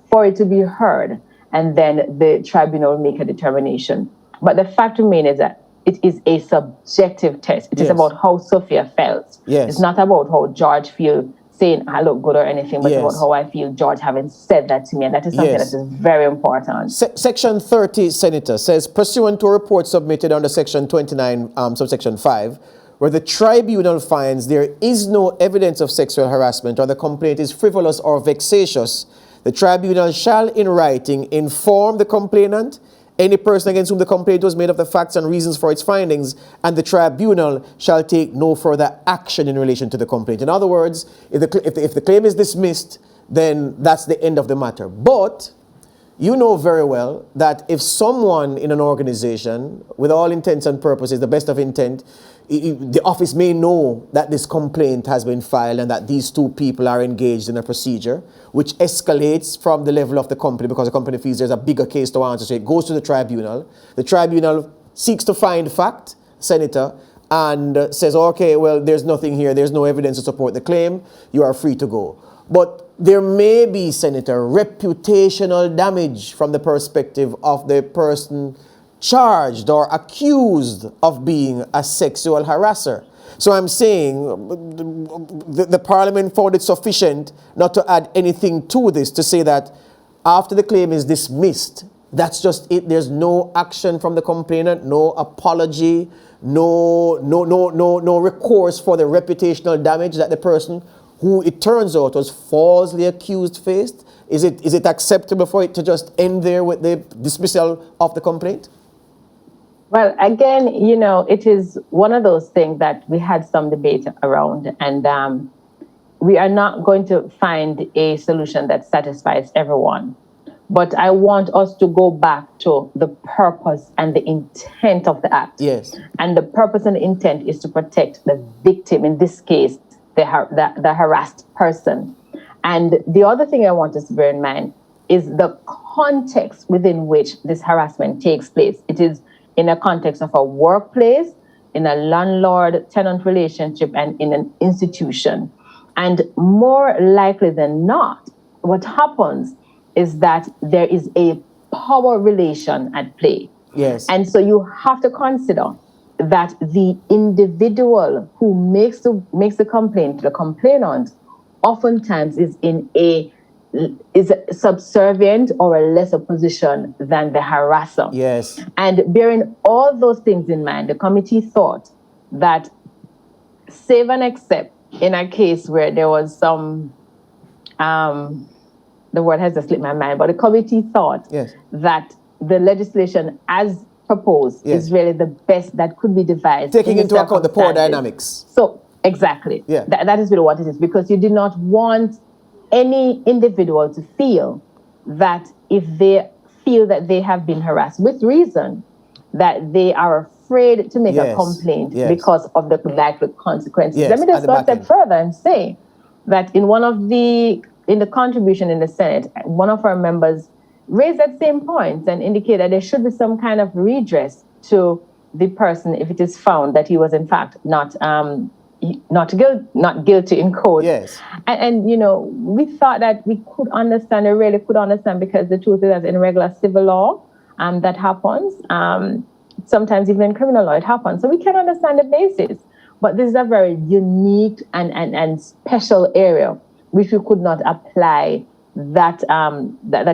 for it to be heard. and then the tribunal will make a determination. But the fact remains is that it is a subjective test. It is about how Sophia felt. Yes. It's not about how George feels saying I look good or anything, but it's about how I feel George having said that to me. And that is something that is very important. Section 30, Senator, says, pursuant to a report submitted under Section 29, subsection 5, where the tribunal finds there is no evidence of sexual harassment or the complaint is frivolous or vexatious, the tribunal shall in writing inform the complainant, any person against whom the complaint was made, of the facts and reasons for its findings, and the tribunal shall take no further action in relation to the complaint. In other words, if the claim is dismissed, then that's the end of the matter. But you know very well that if someone in an organization, with all intents and purposes, the best of intent, the office may know that this complaint has been filed and that these two people are engaged in a procedure which escalates from the level of the company, because the company feels there's a bigger case to answer. So it goes to the tribunal. The tribunal seeks to find fact, Senator, and says, okay, well, there's nothing here. There's no evidence to support the claim. You are free to go. But there may be, Senator, reputational damage from the perspective of the person charged or accused of being a sexual harasser. So I'm saying the Parliament found it sufficient not to add anything to this, to say that after the claim is dismissed, that's just it. There's no action from the complainant, no apology, no recourse for the reputational damage that the person who it turns out was falsely accused faced. Is it acceptable for it to just end there with the dismissal of the complaint? Well, again, it is one of those things that we had some debate around, and we are not going to find a solution that satisfies everyone. But I want us to go back to the purpose and the intent of the act. Yes. And the purpose and the intent is to protect the victim, in this case, the harassed person. And the other thing I want us to bear in mind is the context within which this harassment takes place. It is in a context of a workplace, in a landlord-tenant relationship, and in an institution. And more likely than not, what happens is that there is a power relation at play. Yes. And so you have to consider that the individual who makes the complaint, the complainant, oftentimes is subservient or a lesser position than the harasser. Yes. And bearing all those things in mind, the committee thought that, save and except in a case where there was some, the word has just slipped my mind, but the committee thought that the legislation as proposed is really the best that could be devised. Taking into account the power dynamics. So, exactly. Yeah. That is really what it is, because you did not want any individual to feel that if they feel that they have been harassed with reason, that they are afraid to make a complaint because of the likely consequences. Let me just go a step further and say that in the contribution in the Senate, one of our members raised that same point and indicated that there should be some kind of redress to the person if it is found that he was in fact not guilty in court. Yes. And we thought that we really could understand, because the truth is that in regular civil law, that happens. Sometimes even in criminal law, it happens. So we can understand the basis. But this is a very unique and special area which we could not apply that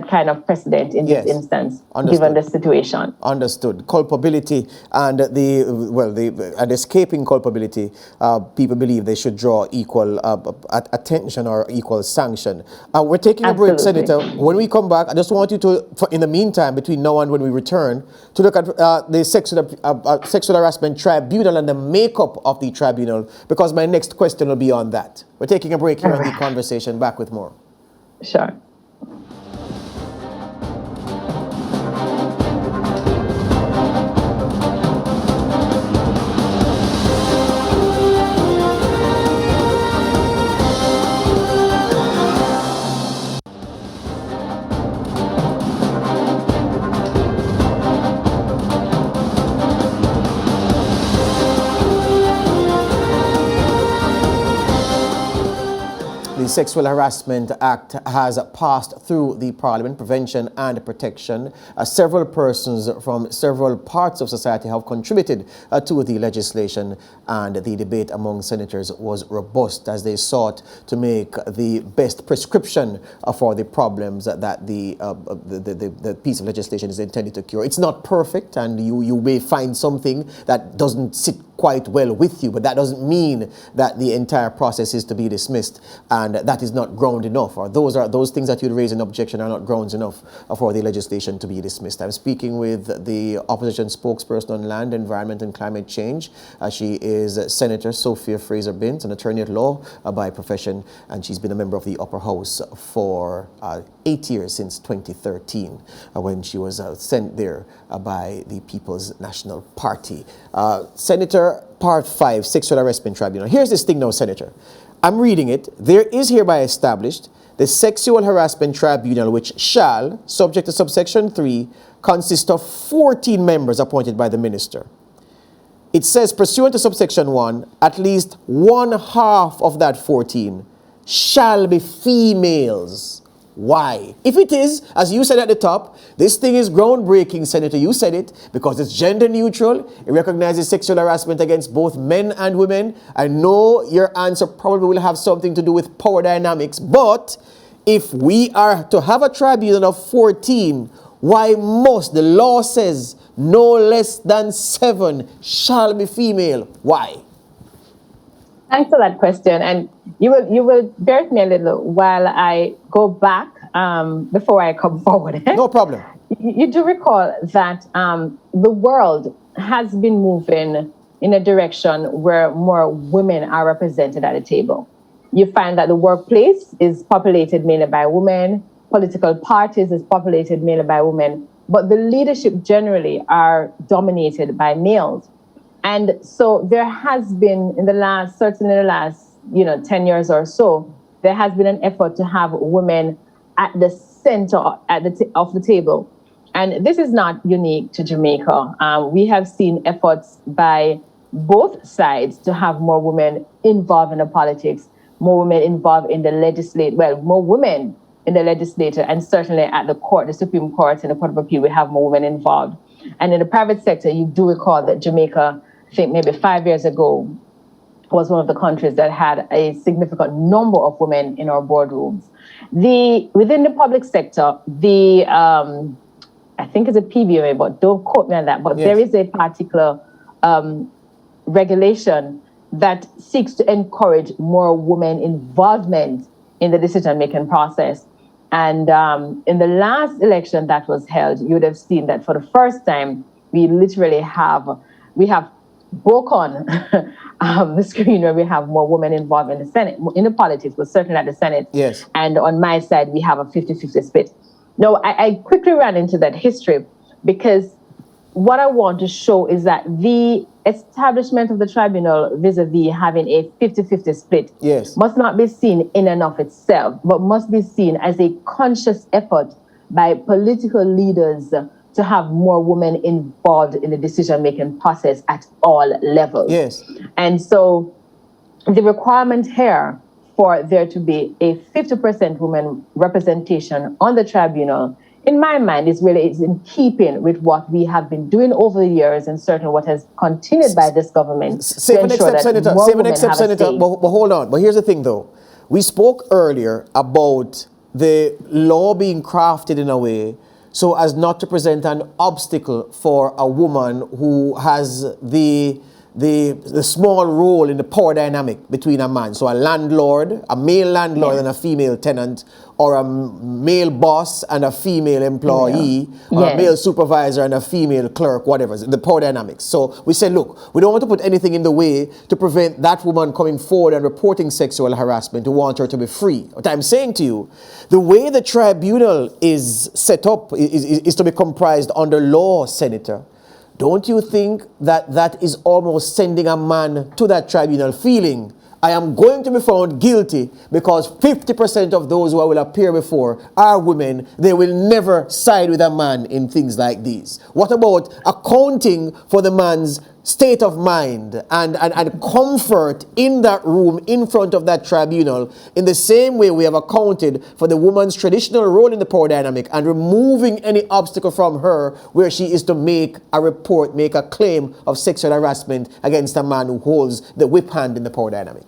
kind of precedent in this instance, given the situation. Understood. Culpability and and escaping culpability, people believe they should draw equal attention or equal sanction. We're taking a break, Senator. When we come back, I just want you to, in the meantime, between now and when we return, to look at the sexual harassment tribunal and the makeup of the tribunal, because my next question will be on that. We're taking a break here on the conversation. Back with more. Sure. The Sexual Harassment Act has passed through the Parliament, Prevention and Protection. Several persons from several parts of society have contributed to the legislation, and the debate among senators was robust as they sought to make the best prescription for the problems that the piece of legislation is intended to cure. It's not perfect, and you may find something that doesn't sit quite well with you, but that doesn't mean that the entire process is to be dismissed, and that is not ground enough, or those things that you'd raise in objection are not grounds enough for the legislation to be dismissed. I'm speaking with the opposition spokesperson on land, environment and climate change. She is Senator Sophia Fraser-Binns, an attorney at law by profession, and she's been a member of the upper house for 8 years, since 2013, when she was sent there by the People's National Party. Senator, Part 5, Sexual Harassment Tribunal. Here's this thing now, Senator. I'm reading it. There is hereby established the Sexual Harassment Tribunal, which shall, subject to subsection 3, consist of 14 members appointed by the minister. It says, pursuant to subsection 1, at least one half of that 14 shall be females. Why? If it is, as you said at the top, this thing is groundbreaking, Senator. You said it, because it's gender neutral. It recognizes sexual harassment against both men and women. I know your answer probably will have something to do with power dynamics, but if we are to have a tribunal of 14, why must, the law says, no less than 7 shall be female? Why? Thanks for that question. And you will bear with me a little while I go back before I come forward. No problem. You do recall that the world has been moving in a direction where more women are represented at the table. You find that the workplace is populated mainly by women, political parties is populated mainly by women, but the leadership generally are dominated by males. And so there has been, certainly in the last 10 years or so, there has been an effort to have women at the center of the table. And this is not unique to Jamaica. We have seen efforts by both sides to have more women involved in the politics, more women involved in the more women in the legislature, and certainly at the court, the Supreme Court and the Court of Appeal, we have more women involved. And in the private sector, you do recall that Jamaica, I think maybe 5 years ago, was one of the countries that had a significant number of women in our boardrooms. Within the public sector, I think it's a PBMA, but don't quote me on that, but yes, there is a particular regulation that seeks to encourage more women involvement in the decision-making process. And in the last election that was held, you would have seen that for the first time, we literally have broken the screen where we have more women involved in the Senate, in the politics, but certainly at the Senate. Yes. And on my side, we have a 50-50 split. Now, I quickly ran into that history because what I want to show is that the establishment of the tribunal vis-a-vis having a 50-50 split, yes, must not be seen in and of itself, but must be seen as a conscious effort by political leaders to have more women involved in the decision-making process at all levels. Yes. And so the requirement here for there to be a 50% women representation on the tribunal, in my mind, is in keeping with what we have been doing over the years, and certainly what has continued by this government. Save an except, Senator. But hold on. But here's the thing, though. We spoke earlier about the law being crafted in a way so as not to present an obstacle for a woman who has the small role in the power dynamic between a man. So a landlord, a male landlord, yes, and a female tenant, or a male boss and a female employee, or yes, a male supervisor and a female clerk, whatever, the power dynamics. So we said, look, we don't want to put anything in the way to prevent that woman coming forward and reporting sexual harassment. We want her to be free. What I'm saying to you, the way the tribunal is set up is to be comprised under law, Senator. Don't you think that that is almost sending a man to that tribunal feeling, I am going to be found guilty because 50% of those who I will appear before are women. They will never side with a man in things like these. What about accounting for the man's state of mind and comfort in that room in front of that tribunal, in the same way we have accounted for the woman's traditional role in the power dynamic and removing any obstacle from her where she is to make a report, make a claim of sexual harassment against a man who holds the whip hand in the power dynamic.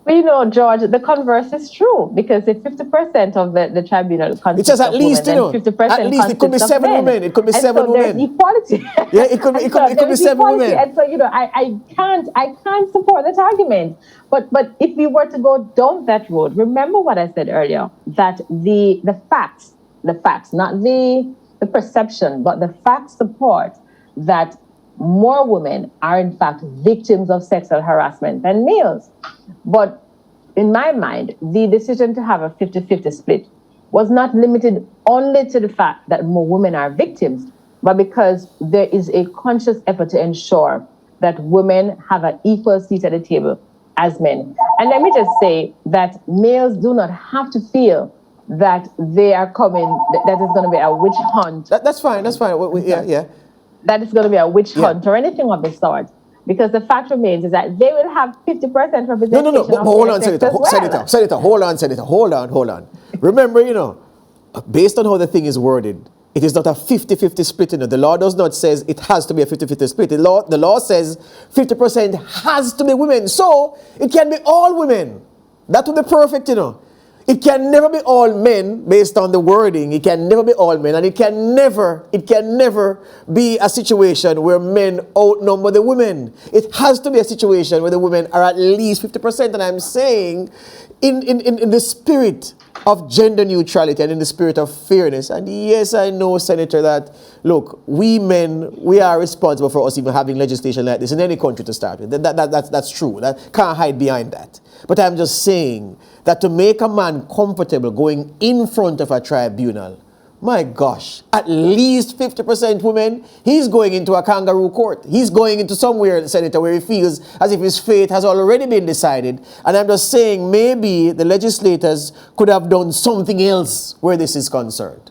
Well, you know, George, the converse is true, because if 50% of the tribunal consists it's just at of least, women, you know, 50% at least it could be 7 women. It could be 7 so women. There's equality. Yeah, it could be 7 women. And so, you know, I can't support that argument. But if we were to go down that road, remember what I said earlier, that the facts, not the perception, but the facts support that more women are in fact victims of sexual harassment than males. But in my mind, the decision to have a 50-50 split was not limited only to the fact that more women are victims, but because there is a conscious effort to ensure that women have an equal seat at the table as men. And let me just say that males do not have to feel that they are coming, that is going to be a witch hunt. That's fine. Yeah. That is going to be a witch hunt or anything of the sort. Because the fact remains is that they will have 50% representation. No. But hold on, Senator. Hold on. Remember, you know, based on how the thing is worded, it is not a 50-50 split. You know, the law does not say it has to be a 50-50 split. The law says 50% has to be women. So it can be all women. That would be perfect, you know. It can never be all men based on the wording. It can never be all men, and it can never be a situation where men outnumber the women. It has to be a situation where the women are at least 50%. And I'm saying, in the spirit of gender neutrality and in the spirit of fairness. And yes, I know, Senator, that look, we men, we are responsible for us even having legislation like this in any country to start with. That's true. That can't hide behind that. But I'm just saying that to make a man comfortable going in front of a tribunal, my gosh, at least 50% women, he's going into a kangaroo court. He's going into somewhere, Senator, where he feels as if his fate has already been decided. And I'm just saying maybe the legislators could have done something else where this is concerned.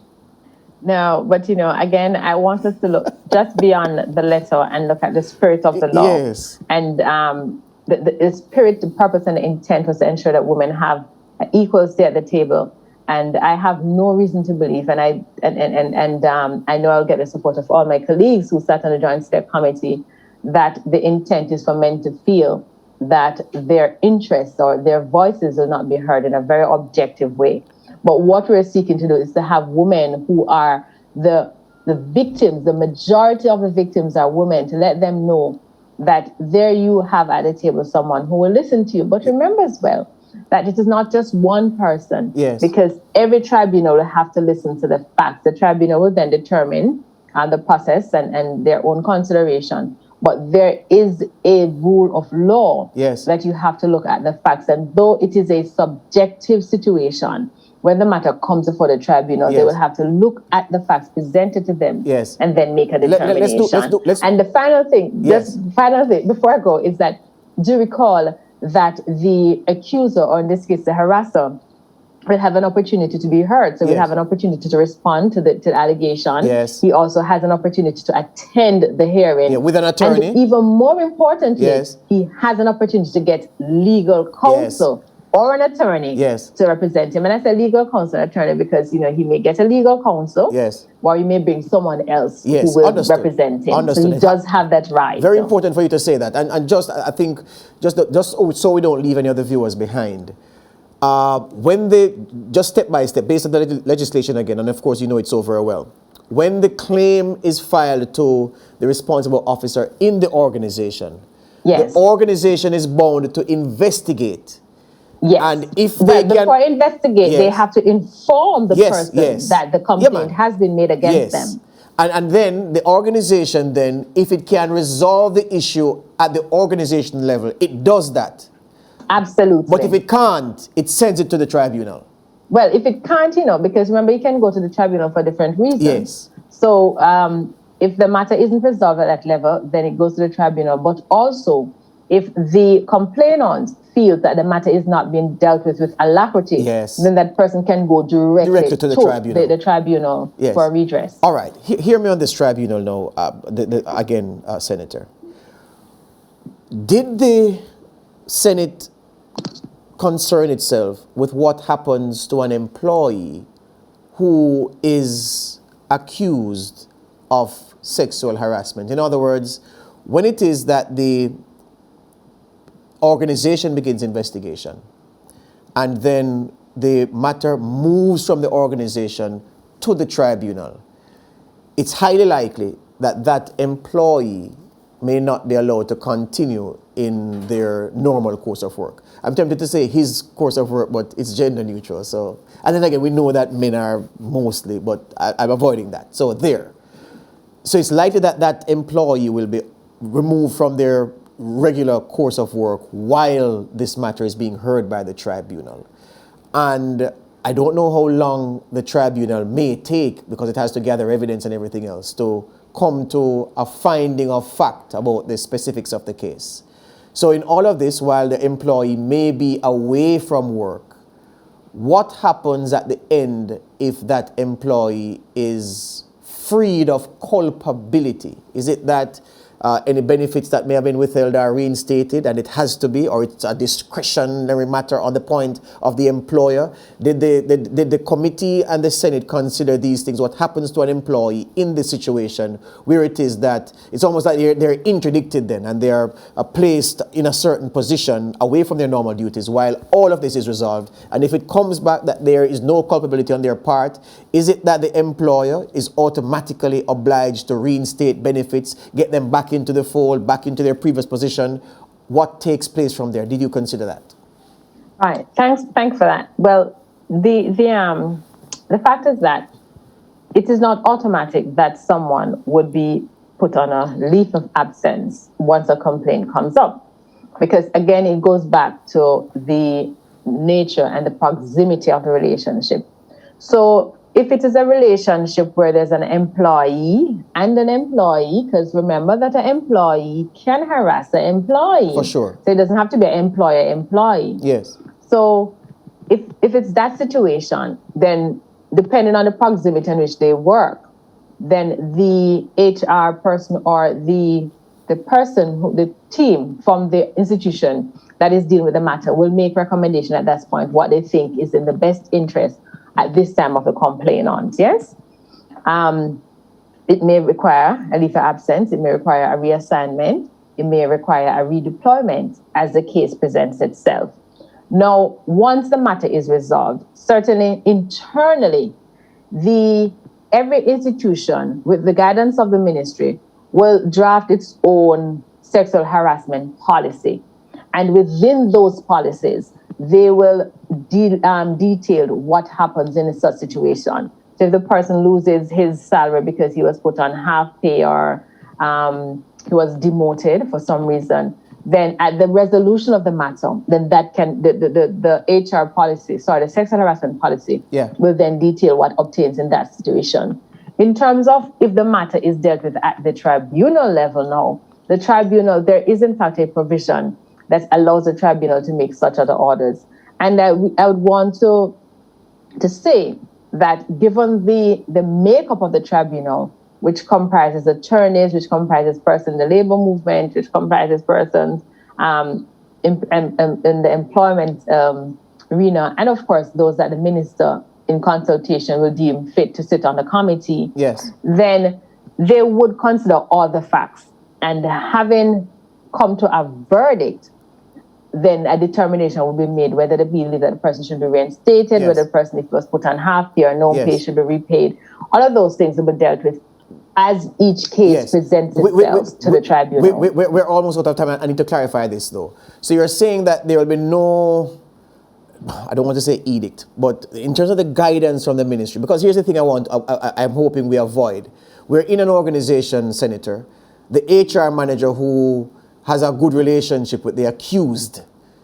No, but you know, again, I want us to look just beyond the letter and look at the spirit of the law. Yes. And the spirit, the purpose, and the intent was to ensure that women have an equal stay at the table. And I have no reason to believe, and I know I'll get the support of all my colleagues who sat on the Joint Select Committee, that the intent is for men to feel that their interests or their voices will not be heard in a very objective way. But what we're seeking to do is to have women who are the victims, the majority of the victims are women, to let them know that there you have at the table someone who will listen to you. But remember as well, that it is not just one person. Yes. Because every tribunal will have to listen to the facts. The tribunal will then determine the process and their own consideration. But there is a rule of law that you have to look at the facts. And though it is a subjective situation, when the matter comes before the tribunal, they will have to look at the facts presented to them and then make a determination. And the final thing, before I go, is that do recall that the accuser, or in this case the harasser, will have an opportunity to be heard. So we have an opportunity to respond to the allegation. Yes. He also has an opportunity to attend the hearing. With an attorney. And even more importantly, he has an opportunity to get legal counsel or an attorney to represent him. And I say legal counsel and attorney because, you know, he may get a legal counsel or he may bring someone else who will represent him. So he does have that right. Very important for you to say that. And just, I think, just so we don't leave any other viewers behind, when they, just step by step, based on the legislation again, and of course you know it so very well, when the claim is filed to the responsible officer in the organization, the organization is bound to investigate. Yes. And if they before investigate, they have to inform the person that the complaint has been made against them. And then the organization, then, if it can resolve the issue at the organization level, it does that. Absolutely. But if it can't, it sends it to the tribunal. Well, if it can't, you know, because remember, you can go to the tribunal for different reasons. Yes. So if the matter isn't resolved at that level, then it goes to the tribunal. But also, if the complainant feels that the matter is not being dealt with alacrity, then that person can go directly to the tribunal for redress. All right. Hear me on this tribunal now, again, Senator. Did the Senate concern itself with what happens to an employee who is accused of sexual harassment? In other words, when it is that the organization begins investigation and then the matter moves from the organization to the tribunal, it's highly likely that that employee may not be allowed to continue in their normal course of work. I'm tempted to say his course of work, but it's gender neutral. So, and then again, we know that men are mostly, but I'm avoiding that. So there. So it's likely that that employee will be removed from their regular course of work while this matter is being heard by the tribunal. And I don't know how long the tribunal may take, because it has to gather evidence and everything else, to come to a finding of fact about the specifics of the case. So in all of this, while the employee may be away from work, what happens at the end if that employee is freed of culpability? Is it that any benefits that may have been withheld are reinstated, and it has to be, or it's a discretionary matter on the point of the employer? Did the committee and the Senate consider these things? What happens to an employee in this situation where it is that it's almost like they're interdicted then, and they are placed in a certain position away from their normal duties while all of this is resolved? And if it comes back that there is no culpability on their part, is it that the employer is automatically obliged to reinstate benefits, get them back into the fold, back into their previous position? What takes place from there? Did you consider that? Right. Thanks for that. Well, the fact is that it is not automatic that someone would be put on a leave of absence once a complaint comes up, because again, it goes back to the nature and the proximity of the relationship. So if it is a relationship where there's an employee and an employee, because remember that an employee can harass an employee. For sure. So it doesn't have to be an employer-employee. Yes. So if it's that situation, then depending on the proximity in which they work, then the HR person or the person, the team from the institution that is dealing with the matter will make recommendation at that point what they think is in the best interest at this time of the complainant. Yes? It may require a leave of absence, it may require a reassignment, it may require a redeployment as the case presents itself. Now, once the matter is resolved, certainly internally, every institution, with the guidance of the ministry, will draft its own sexual harassment policy. And within those policies, they will detail what happens in such situation. So if the person loses his salary because he was put on half pay or he was demoted for some reason, then at the resolution of the matter, then that can, the HR policy, the sexual harassment policy, will then detail what obtains in that situation. In terms of if the matter is dealt with at the tribunal level now, the tribunal, there is in fact a provision that allows the tribunal to make such other orders. And I would want to say that given the makeup of the tribunal, which comprises attorneys, which comprises persons in the labor movement, which comprises persons in the employment arena, and of course those that the minister in consultation will deem fit to sit on the committee, yes, then they would consider all the facts. And having come to a verdict, then a determination will be made whether they believe that the person should be reinstated, whether the person, if it was put on half pay or no pay, should be repaid. All of those things will be dealt with as each case presents itself to the tribunal. We're almost out of time. I need to clarify this, though. So you're saying that there will be no, I don't want to say edict, but in terms of the guidance from the ministry, because here's the thing I'm hoping we avoid. We're in an organization, Senator, the HR manager who has a good relationship with the accused,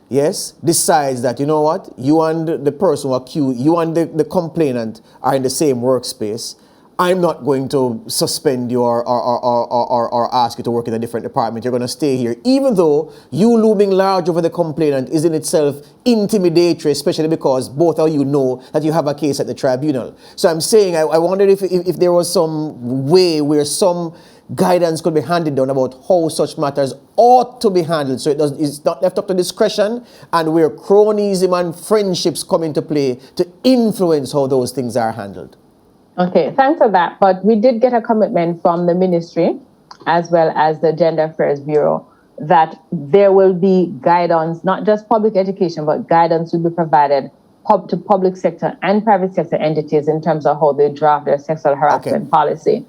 yes, decides that, you know what, you and the person who accused, you and the complainant are in the same workspace. I'm not going to suspend you or ask you to work in a different department. You're going to stay here, even though you looming large over the complainant is in itself intimidatory, especially because both of you know that you have a case at the tribunal. So I'm saying, I wondered if there was some way where some guidance could be handed down about how such matters ought to be handled. So it's not left up to discretion, and where cronyism and friendships come into play to influence how those things are handled. Okay, thanks for that. But we did get a commitment from the ministry as well as the Gender Affairs Bureau that there will be guidance, not just public education, but guidance will be provided to public sector and private sector entities in terms of how they draft their sexual harassment policy.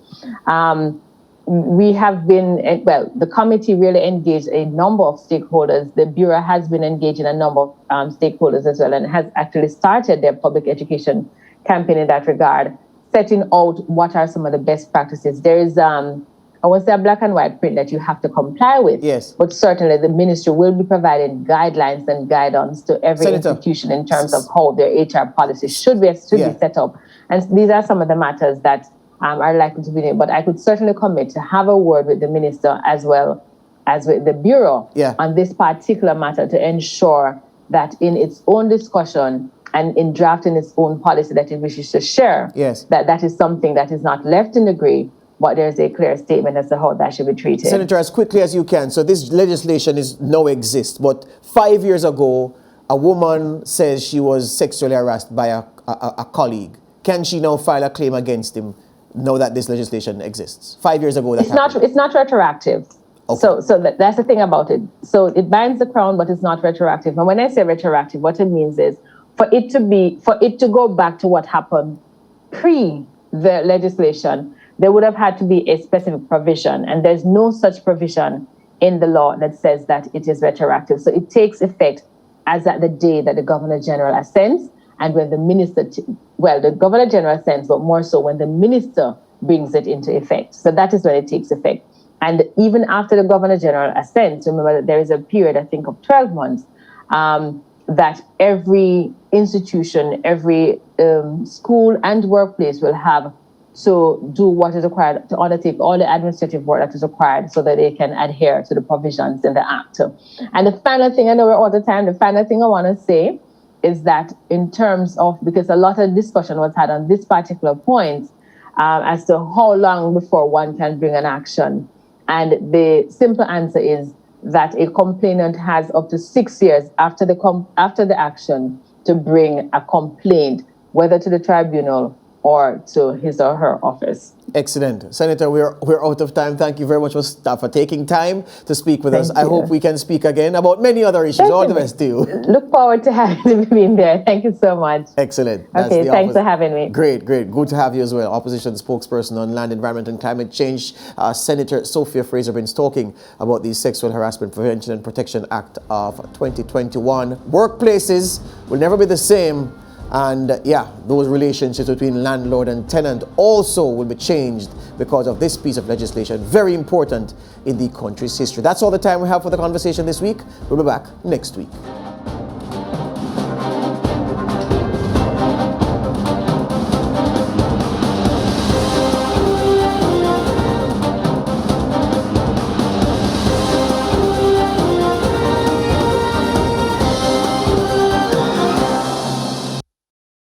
We have been, the committee really engaged a number of stakeholders. The Bureau has been engaging a number of stakeholders as well, and has actually started their public education campaign in that regard, setting out what are some of the best practices. There is, I won't say a black and white print that you have to comply with, yes, but certainly the ministry will be providing guidelines and guidance to every institution in terms of how their HR policy should be set up. And these are some of the matters that are likely to be there. But I could certainly commit to have a word with the minister as well as with the Bureau on this particular matter to ensure that in its own discussion and in drafting its own policy that it wishes to share, that is something that is not left in the gray, but there's a clear statement as to how that should be treated. Senator, as quickly as you can. So this legislation now exists, but 5 years ago, a woman says she was sexually harassed by a colleague. Can she now file a claim against him now that this legislation exists? 5 years ago, it's not retroactive. Okay. So that's the thing about it. So it binds the crown, but it's not retroactive. And when I say retroactive, what it means is for it to go back to what happened pre the legislation, there would have had to be a specific provision, and there's no such provision in the law that says that it is retroactive. So it takes effect as at the day that the Governor General assents, and when the minister, the Governor General assents, but more so when the minister brings it into effect. So that is when it takes effect. And even after the Governor General assents, remember that there is a period, I think, of 12 months, that every institution, every school and workplace will have to do what is required, to undertake all the administrative work that is required so that they can adhere to the provisions in the Act. And the final thing, I know we're all the time, the final thing I want to say is that in terms of, because a lot of discussion was had on this particular point as to how long before one can bring an action. And the simple answer is that a complainant has up to 6 years after the action to bring a complaint, whether to the tribunal or to his or her office. Excellent. Senator, we're out of time. Thank you very much for taking time to speak with us. I hope we can speak again about many other issues. All the best to you. Look forward to having me in there. Thank you so much. Excellent. Okay, thanks for having me. Great. Good to have you as well. Opposition spokesperson on land, environment and climate change, Senator Sophia Fraser-Prince, talking about the Sexual Harassment Prevention and Protection Act of 2021. Workplaces will never be the same. And those relationships between landlord and tenant also will be changed because of this piece of legislation. Very important in the country's history. That's all the time we have for the conversation this week. We'll be back next week.